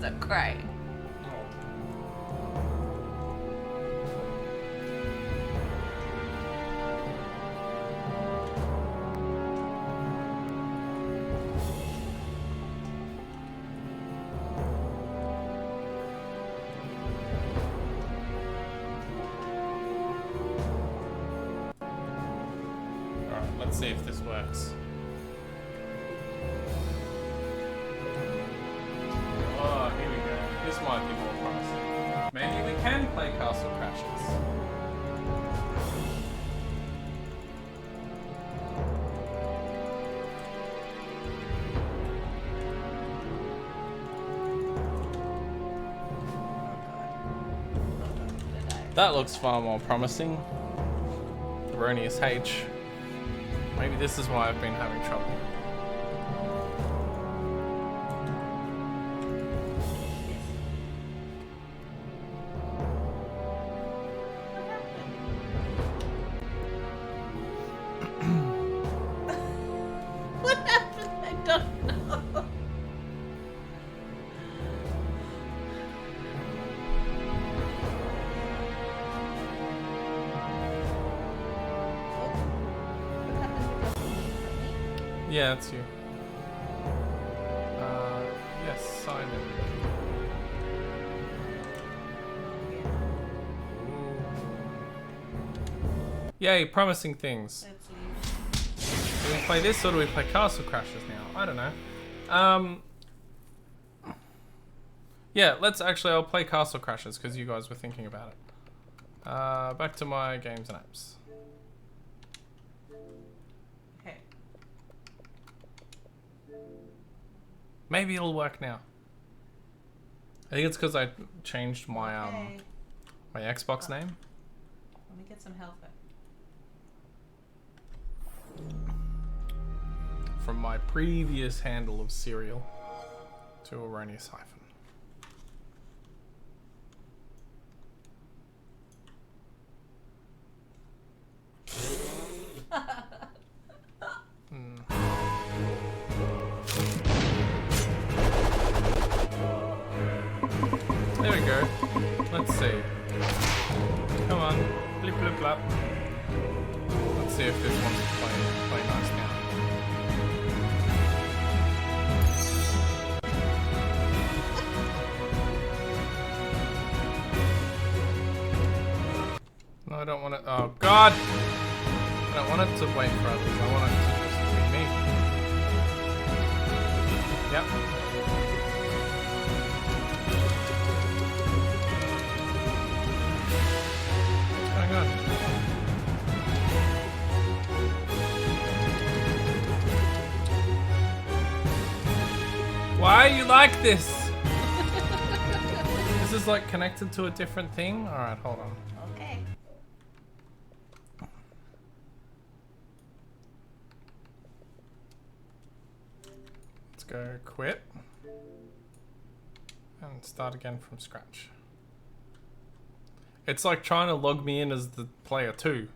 Stop crying. Alright, let's see if this works. Oh, here we go. This might be more promising. Maybe we can play Castle Crashers. That looks far more promising. Erroneous H. Maybe this is why I've been having trouble. What happened? I don't know. What happened with your phone? Yeah, that's you. Yes, sign in. Yay, promising things. Let's leave. Do we play this or do we play Castle Crashers now? I don't know. Yeah, I'll play Castle Crashers because you guys were thinking about it. Back to my games and apps. Okay. Maybe it'll work now. I think it's because I changed my Okay. my Xbox name. Let me get some health back. From my previous handle of Serial to Erroneous Hyphen. There we go. Let's see. Come on. Blip blip blap. Let's see if this wants to play nice now. No, I don't want it. Oh God! I don't want it to wait for others. I want it to just be me. Yep. What's going on? Why are you like this? This is like connected to a different thing? Alright, hold on. Okay. Let's go quit. And start again from scratch. It's like trying to log me in as the player too,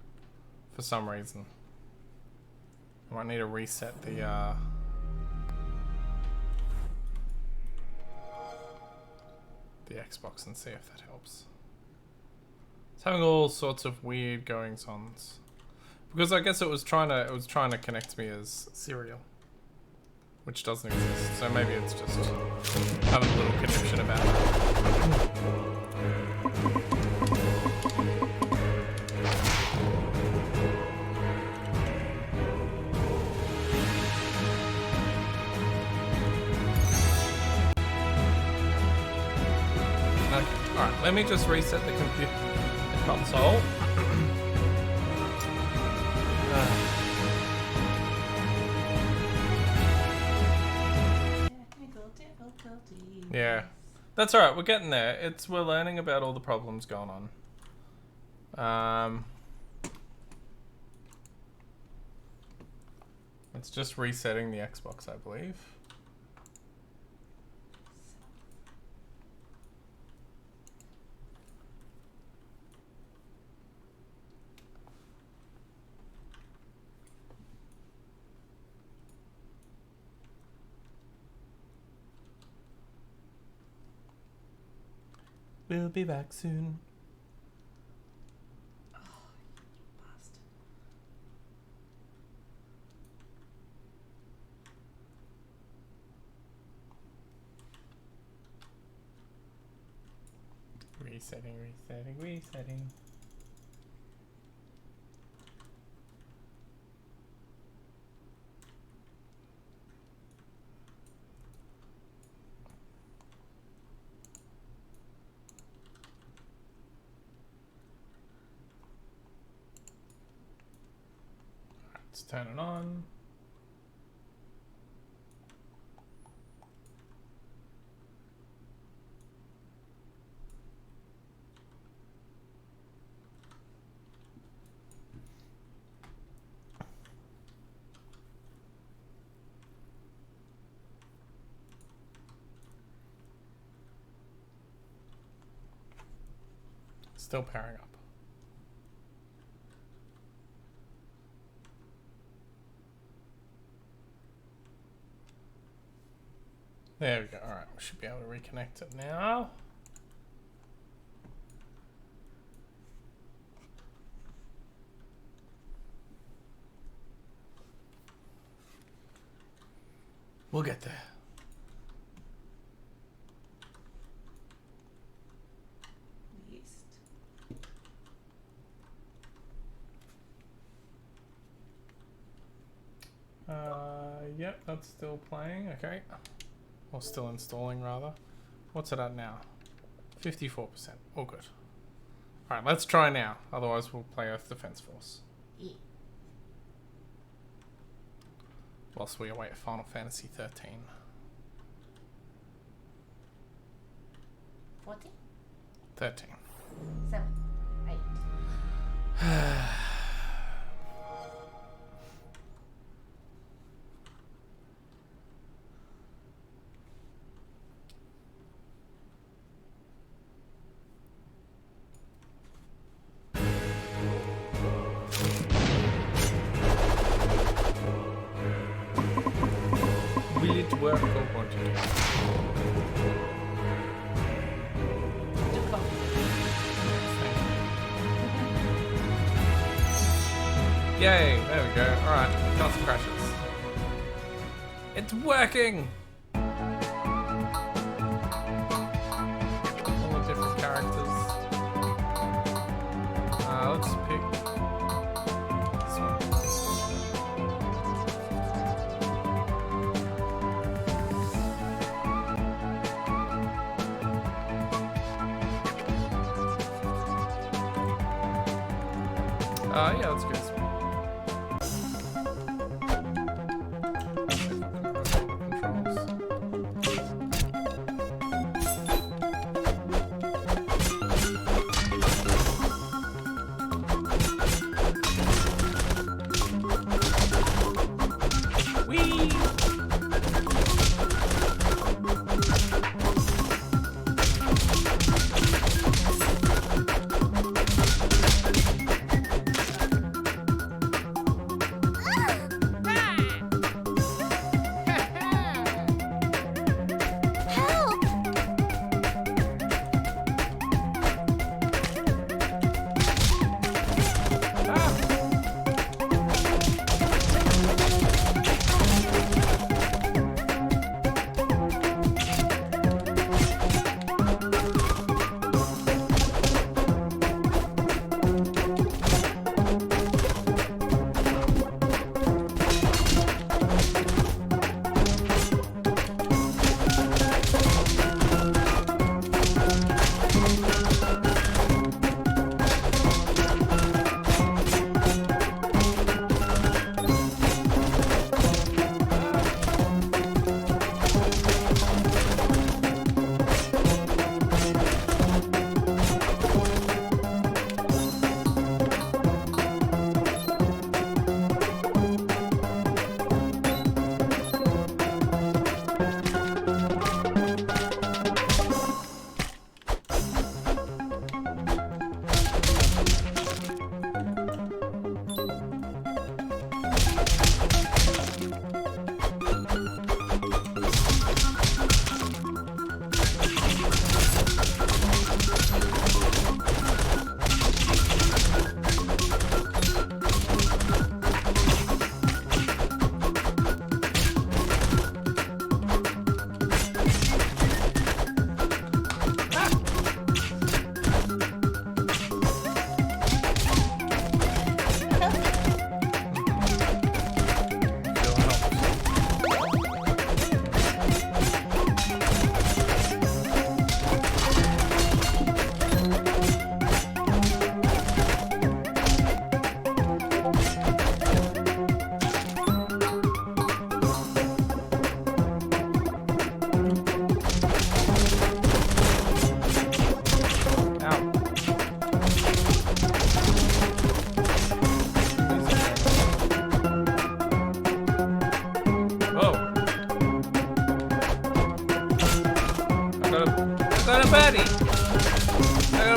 for some reason. I might need to reset the Xbox and see if that helps. It's having all sorts of weird goings-ons. Because I guess it was trying to connect me as Serial, which doesn't exist. So maybe it's just having a little conniption about it. Okay, alright, let me just reset the console. Technical difficulties. Yeah, that's alright, we're getting there. We're learning about all the problems going on. It's just resetting the Xbox, I believe. We'll be back soon. Oh, you bastard. Resetting. Let's turn it on. Still powering up. There we go. Alright, we should be able to reconnect it now. We'll get there. Yeast. Yep, that's still playing. Okay. Or still installing, rather. What's it at now? 54%. All good. Alright, let's try now. Otherwise, we'll play Earth Defense Force. Yeah. Whilst we await Final Fantasy 13. 14? 13. 7? 8? Will it work or won't it? Yay, there we go. Alright, got some crashes. It's working! All the different characters. Let's pick this one. Yeah, let's go this one.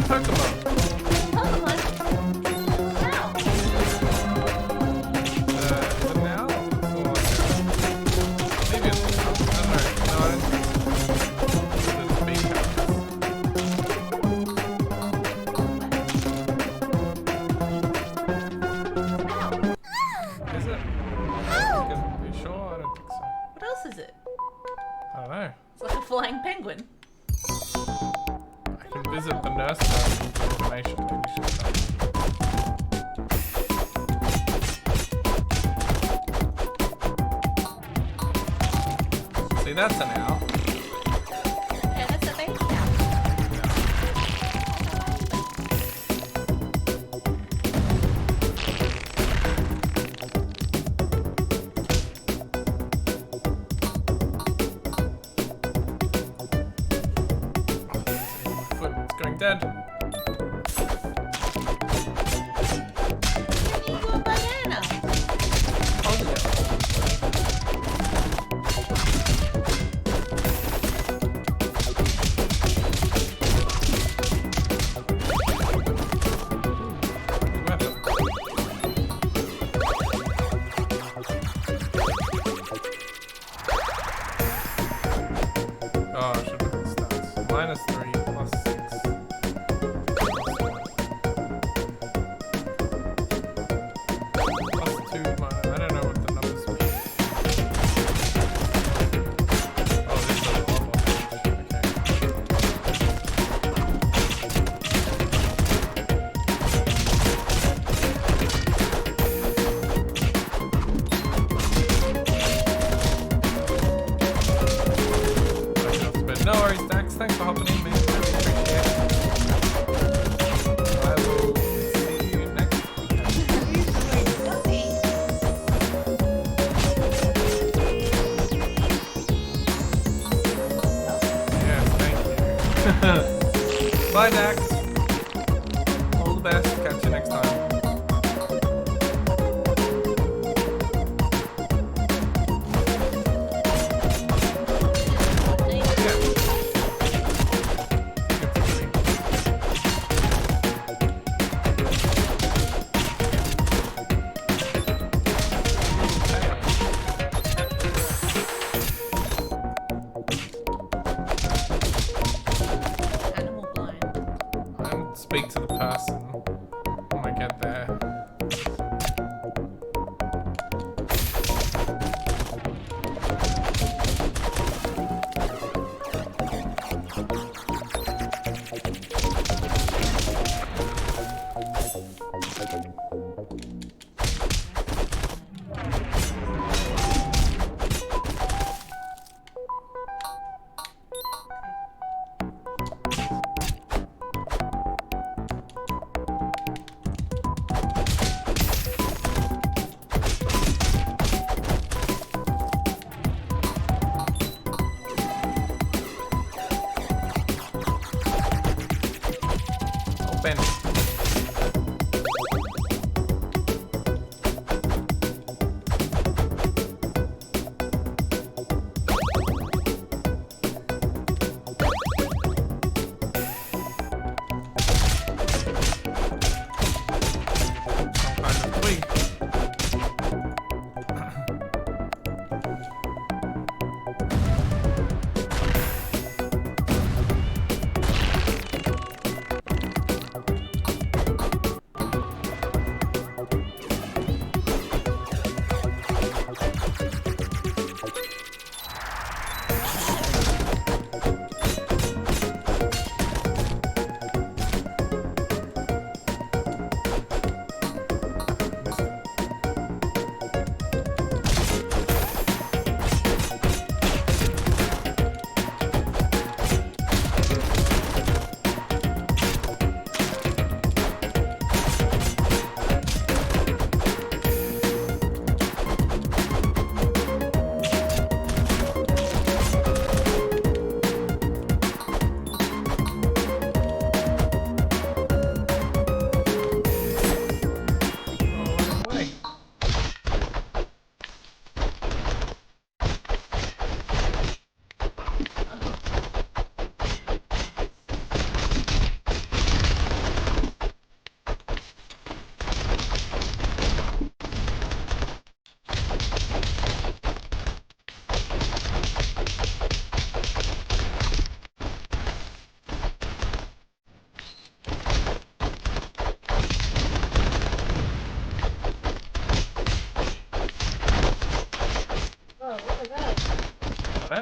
Pokemon. Pokemon. Wow. Is it now? Or maybe it's I don't know. No, I don't think so. There's a big Is it? Are you sure? I don't think so. What else is it? I don't know. It's like a flying penguin. I can visit the nurse for information. Maybe she'll tell me. See, that's an owl. Yeah, that's a baby owl. My foot is going dead. You got a banana. Oh, yeah. Oh, I should look at the stats. -3, +6. +2, I don't know what the numbers mean. Oh, this is a lot. Okay. But no worries, Dax. Thanks for hopping in, man. Really appreciate it. I will see you next weekend. Yes, thank you. Bye, Dax. All the best. Catch you next time. Animal blind. And speak to the person when I get there. Open. Some kind of twig.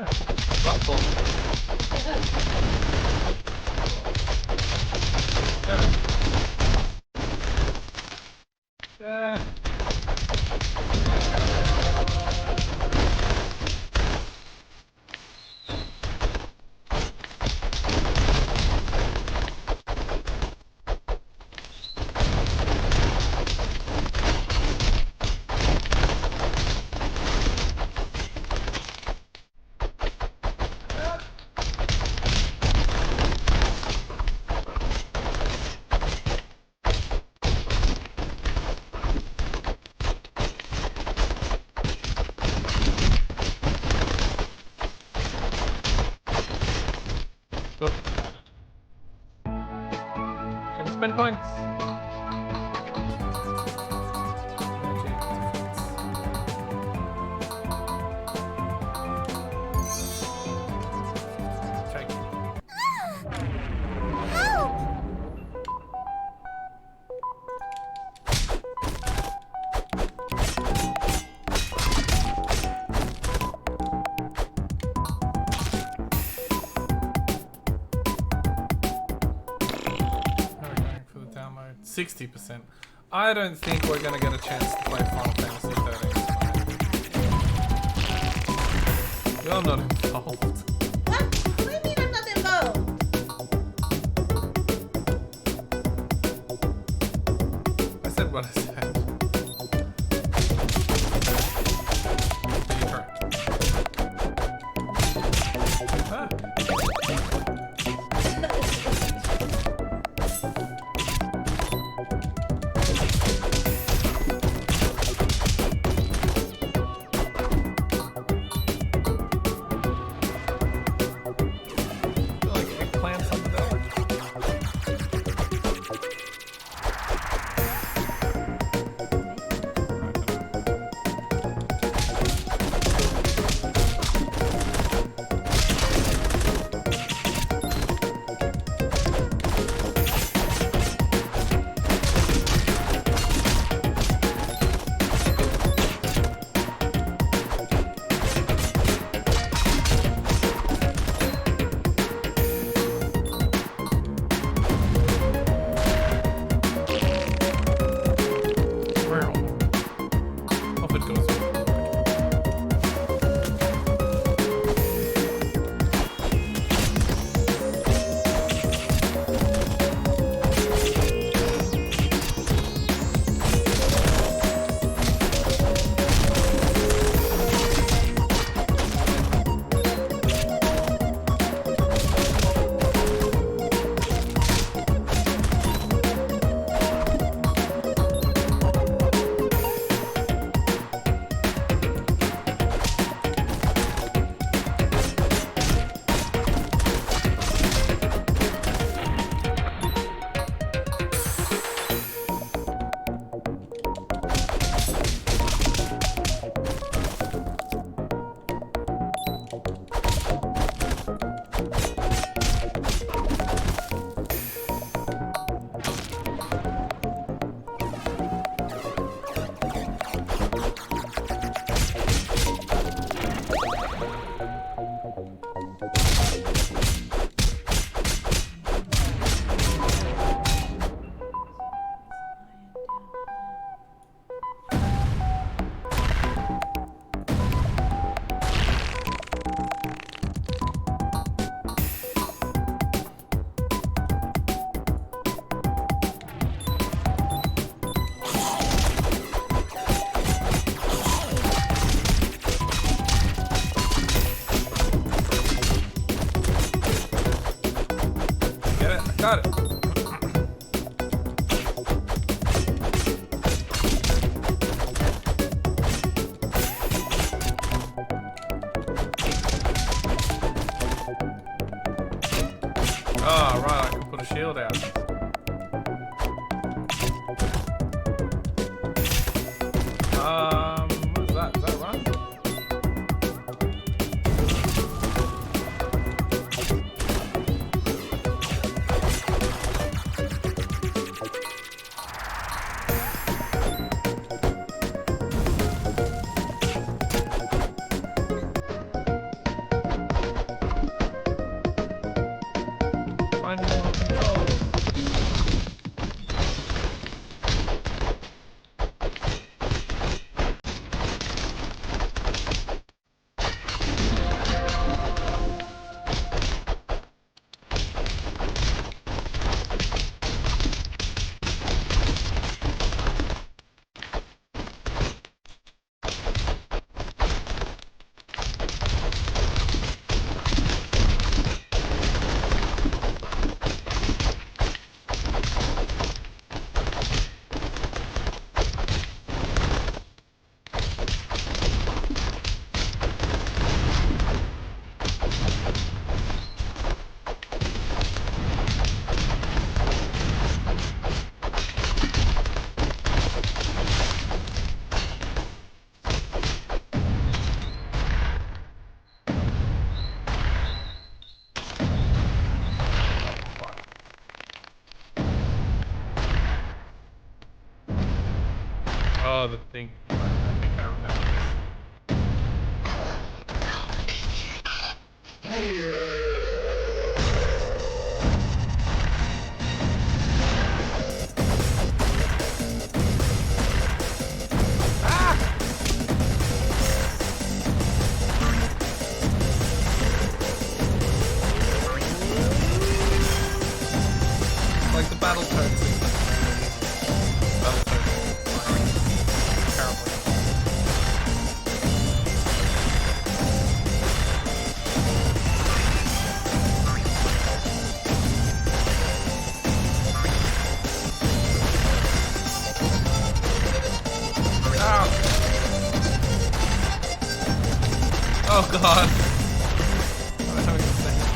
Yeah. Ruffle. Yeah. Good. Can I spend points? Take it. We're going for the download. 60%. I don't think we're going to get a chance to play Final Fantasy 13 tonight. You're not involved. What? What do you mean I'm not involved? I said what I said. You're correct. Ah. Feel like eggplants under there. Off it goes. Get it? Got it. Oh, right, I can put a shield out. What is that? Is that run? Oh, the thing. I think I remember this. Like the battle toad system. Battle toad. Terrible. Oh god. I'm having a second.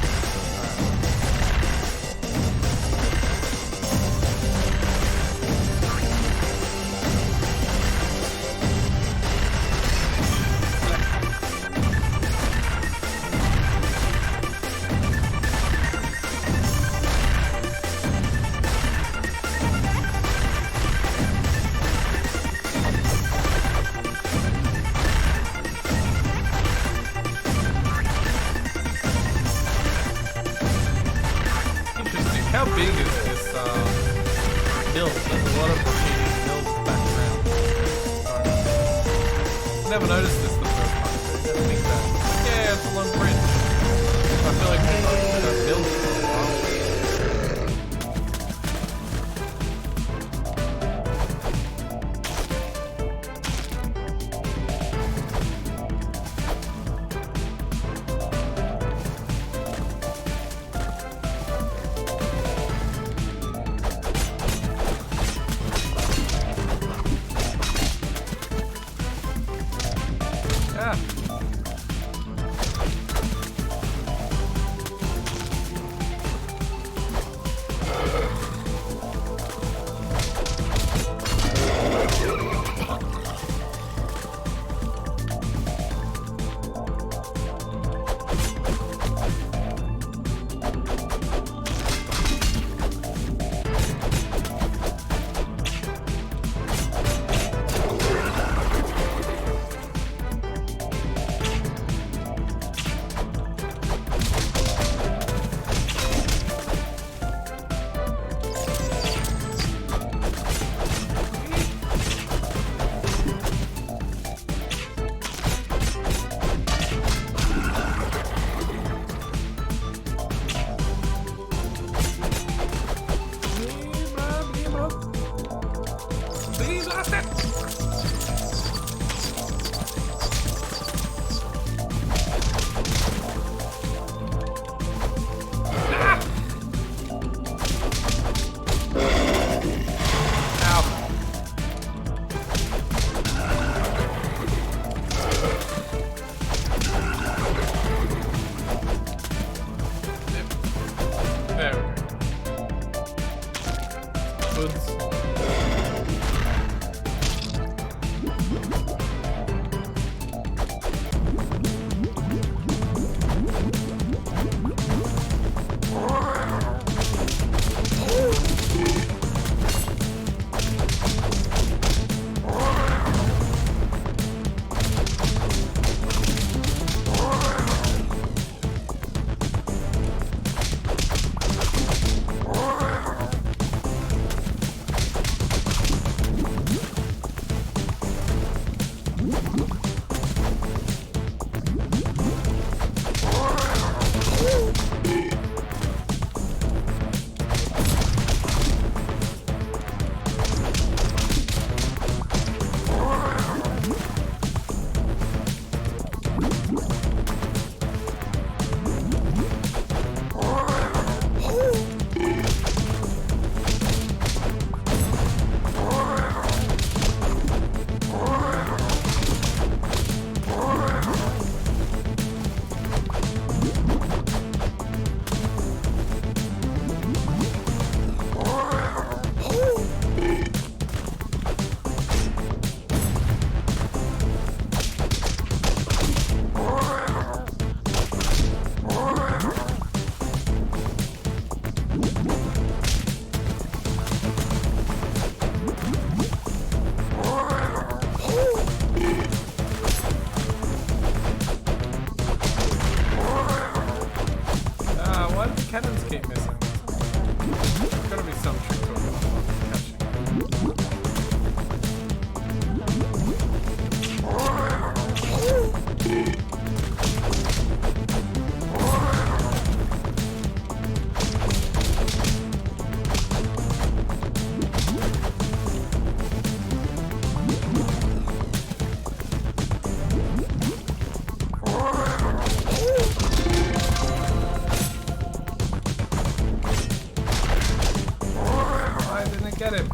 Interesting. How big is this build? There's a lot of repeating builds background. Never noticed this the first time. I didn't think that. Yeah, it's a long bridge. I feel like we've built for a while. Yeah. Please, lost it! Ah! Ow. There we go. Woods. Get him.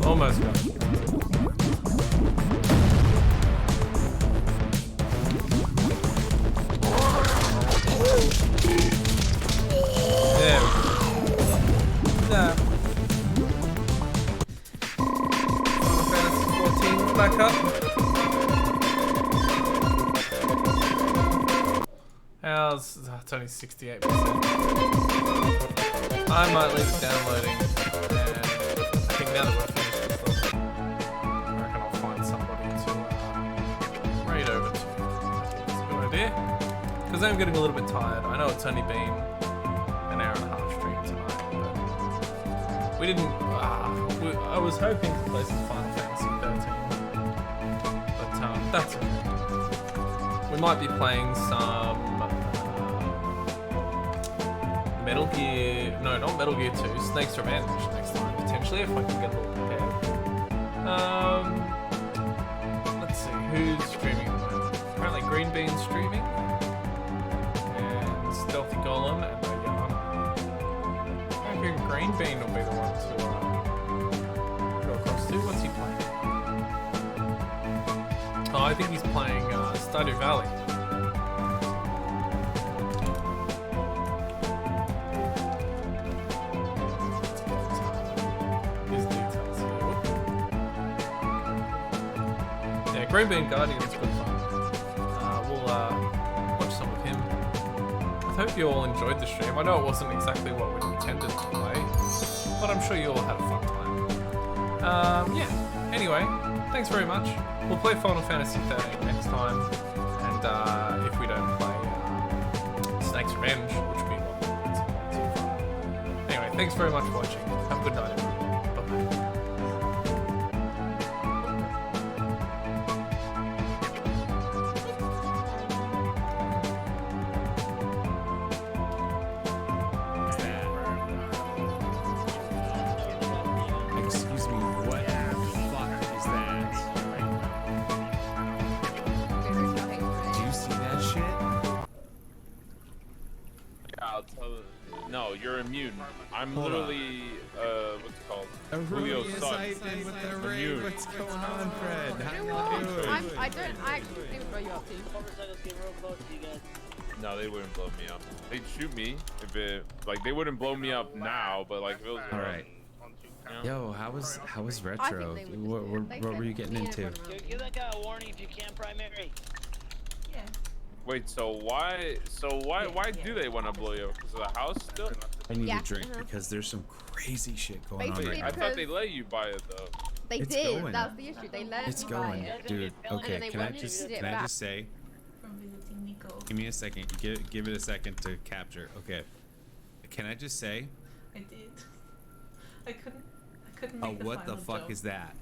Almost got it. There we go. Nah. Final Fantasy 14 back up. How's... Oh, it's only 68%. I might leave it downloading, and I think now that we're finished with this, I reckon I'll find somebody to raid over to. That's a good idea. Because I'm getting a little bit tired. I know it's only been an hour and a half stream tonight, but we didn't... I was hoping to play some Final Fantasy 13, but that's okay. We might be playing some Metal Gear... No, not Metal Gear 2. Snake's Revenge next time, potentially, if I can get a little prepared. Let's see, who's streaming at the moment? Apparently Green Bean's streaming. And Stealthy Golem and Yarn. I reckon Green Bean will be the one to go across to. What's he playing? Oh, I think he's playing Stardew Valley. Green Bean Guardian is good fun. We'll watch some of him. I hope you all enjoyed the stream. I know it wasn't exactly what we intended to play, but I'm sure you all had a fun time. Yeah, anyway, thanks very much. We'll play Final Fantasy 13 next time, and if we don't play Snake's Revenge, which we will, it's not too far. Anyway, thanks very much for watching. Have a good night, everyone. no, you're immune. I'm Hold literally, what's it called? Julio's Julio's son. son. With the raid. Immune. What's going on, Fred? How You you know what? doing? I actually think throw you up too. Motorcycles get real close to you guys. No, they wouldn't blow me up. They'd shoot me if it, like, they wouldn't blow me up now, but like, if it was All right. Yo, how was retro? They would What were you getting into? Give that guy a warning if you can, primary. Yeah. Wait, so why do they want to blow you up? Because of the house still? I need Yeah, a drink because there's some crazy shit going on Basically, right I now. thought they let you buy it though. They It's did. going. That's the issue. They let It's me buy going, it. dude. And Okay, they can I wanted just to get it can I back. just say? From visiting Nico. Give me a second. Give it a second to capture. Okay. Can I just say? I did. I couldn't Oh, make the what the final fuck jump. is that?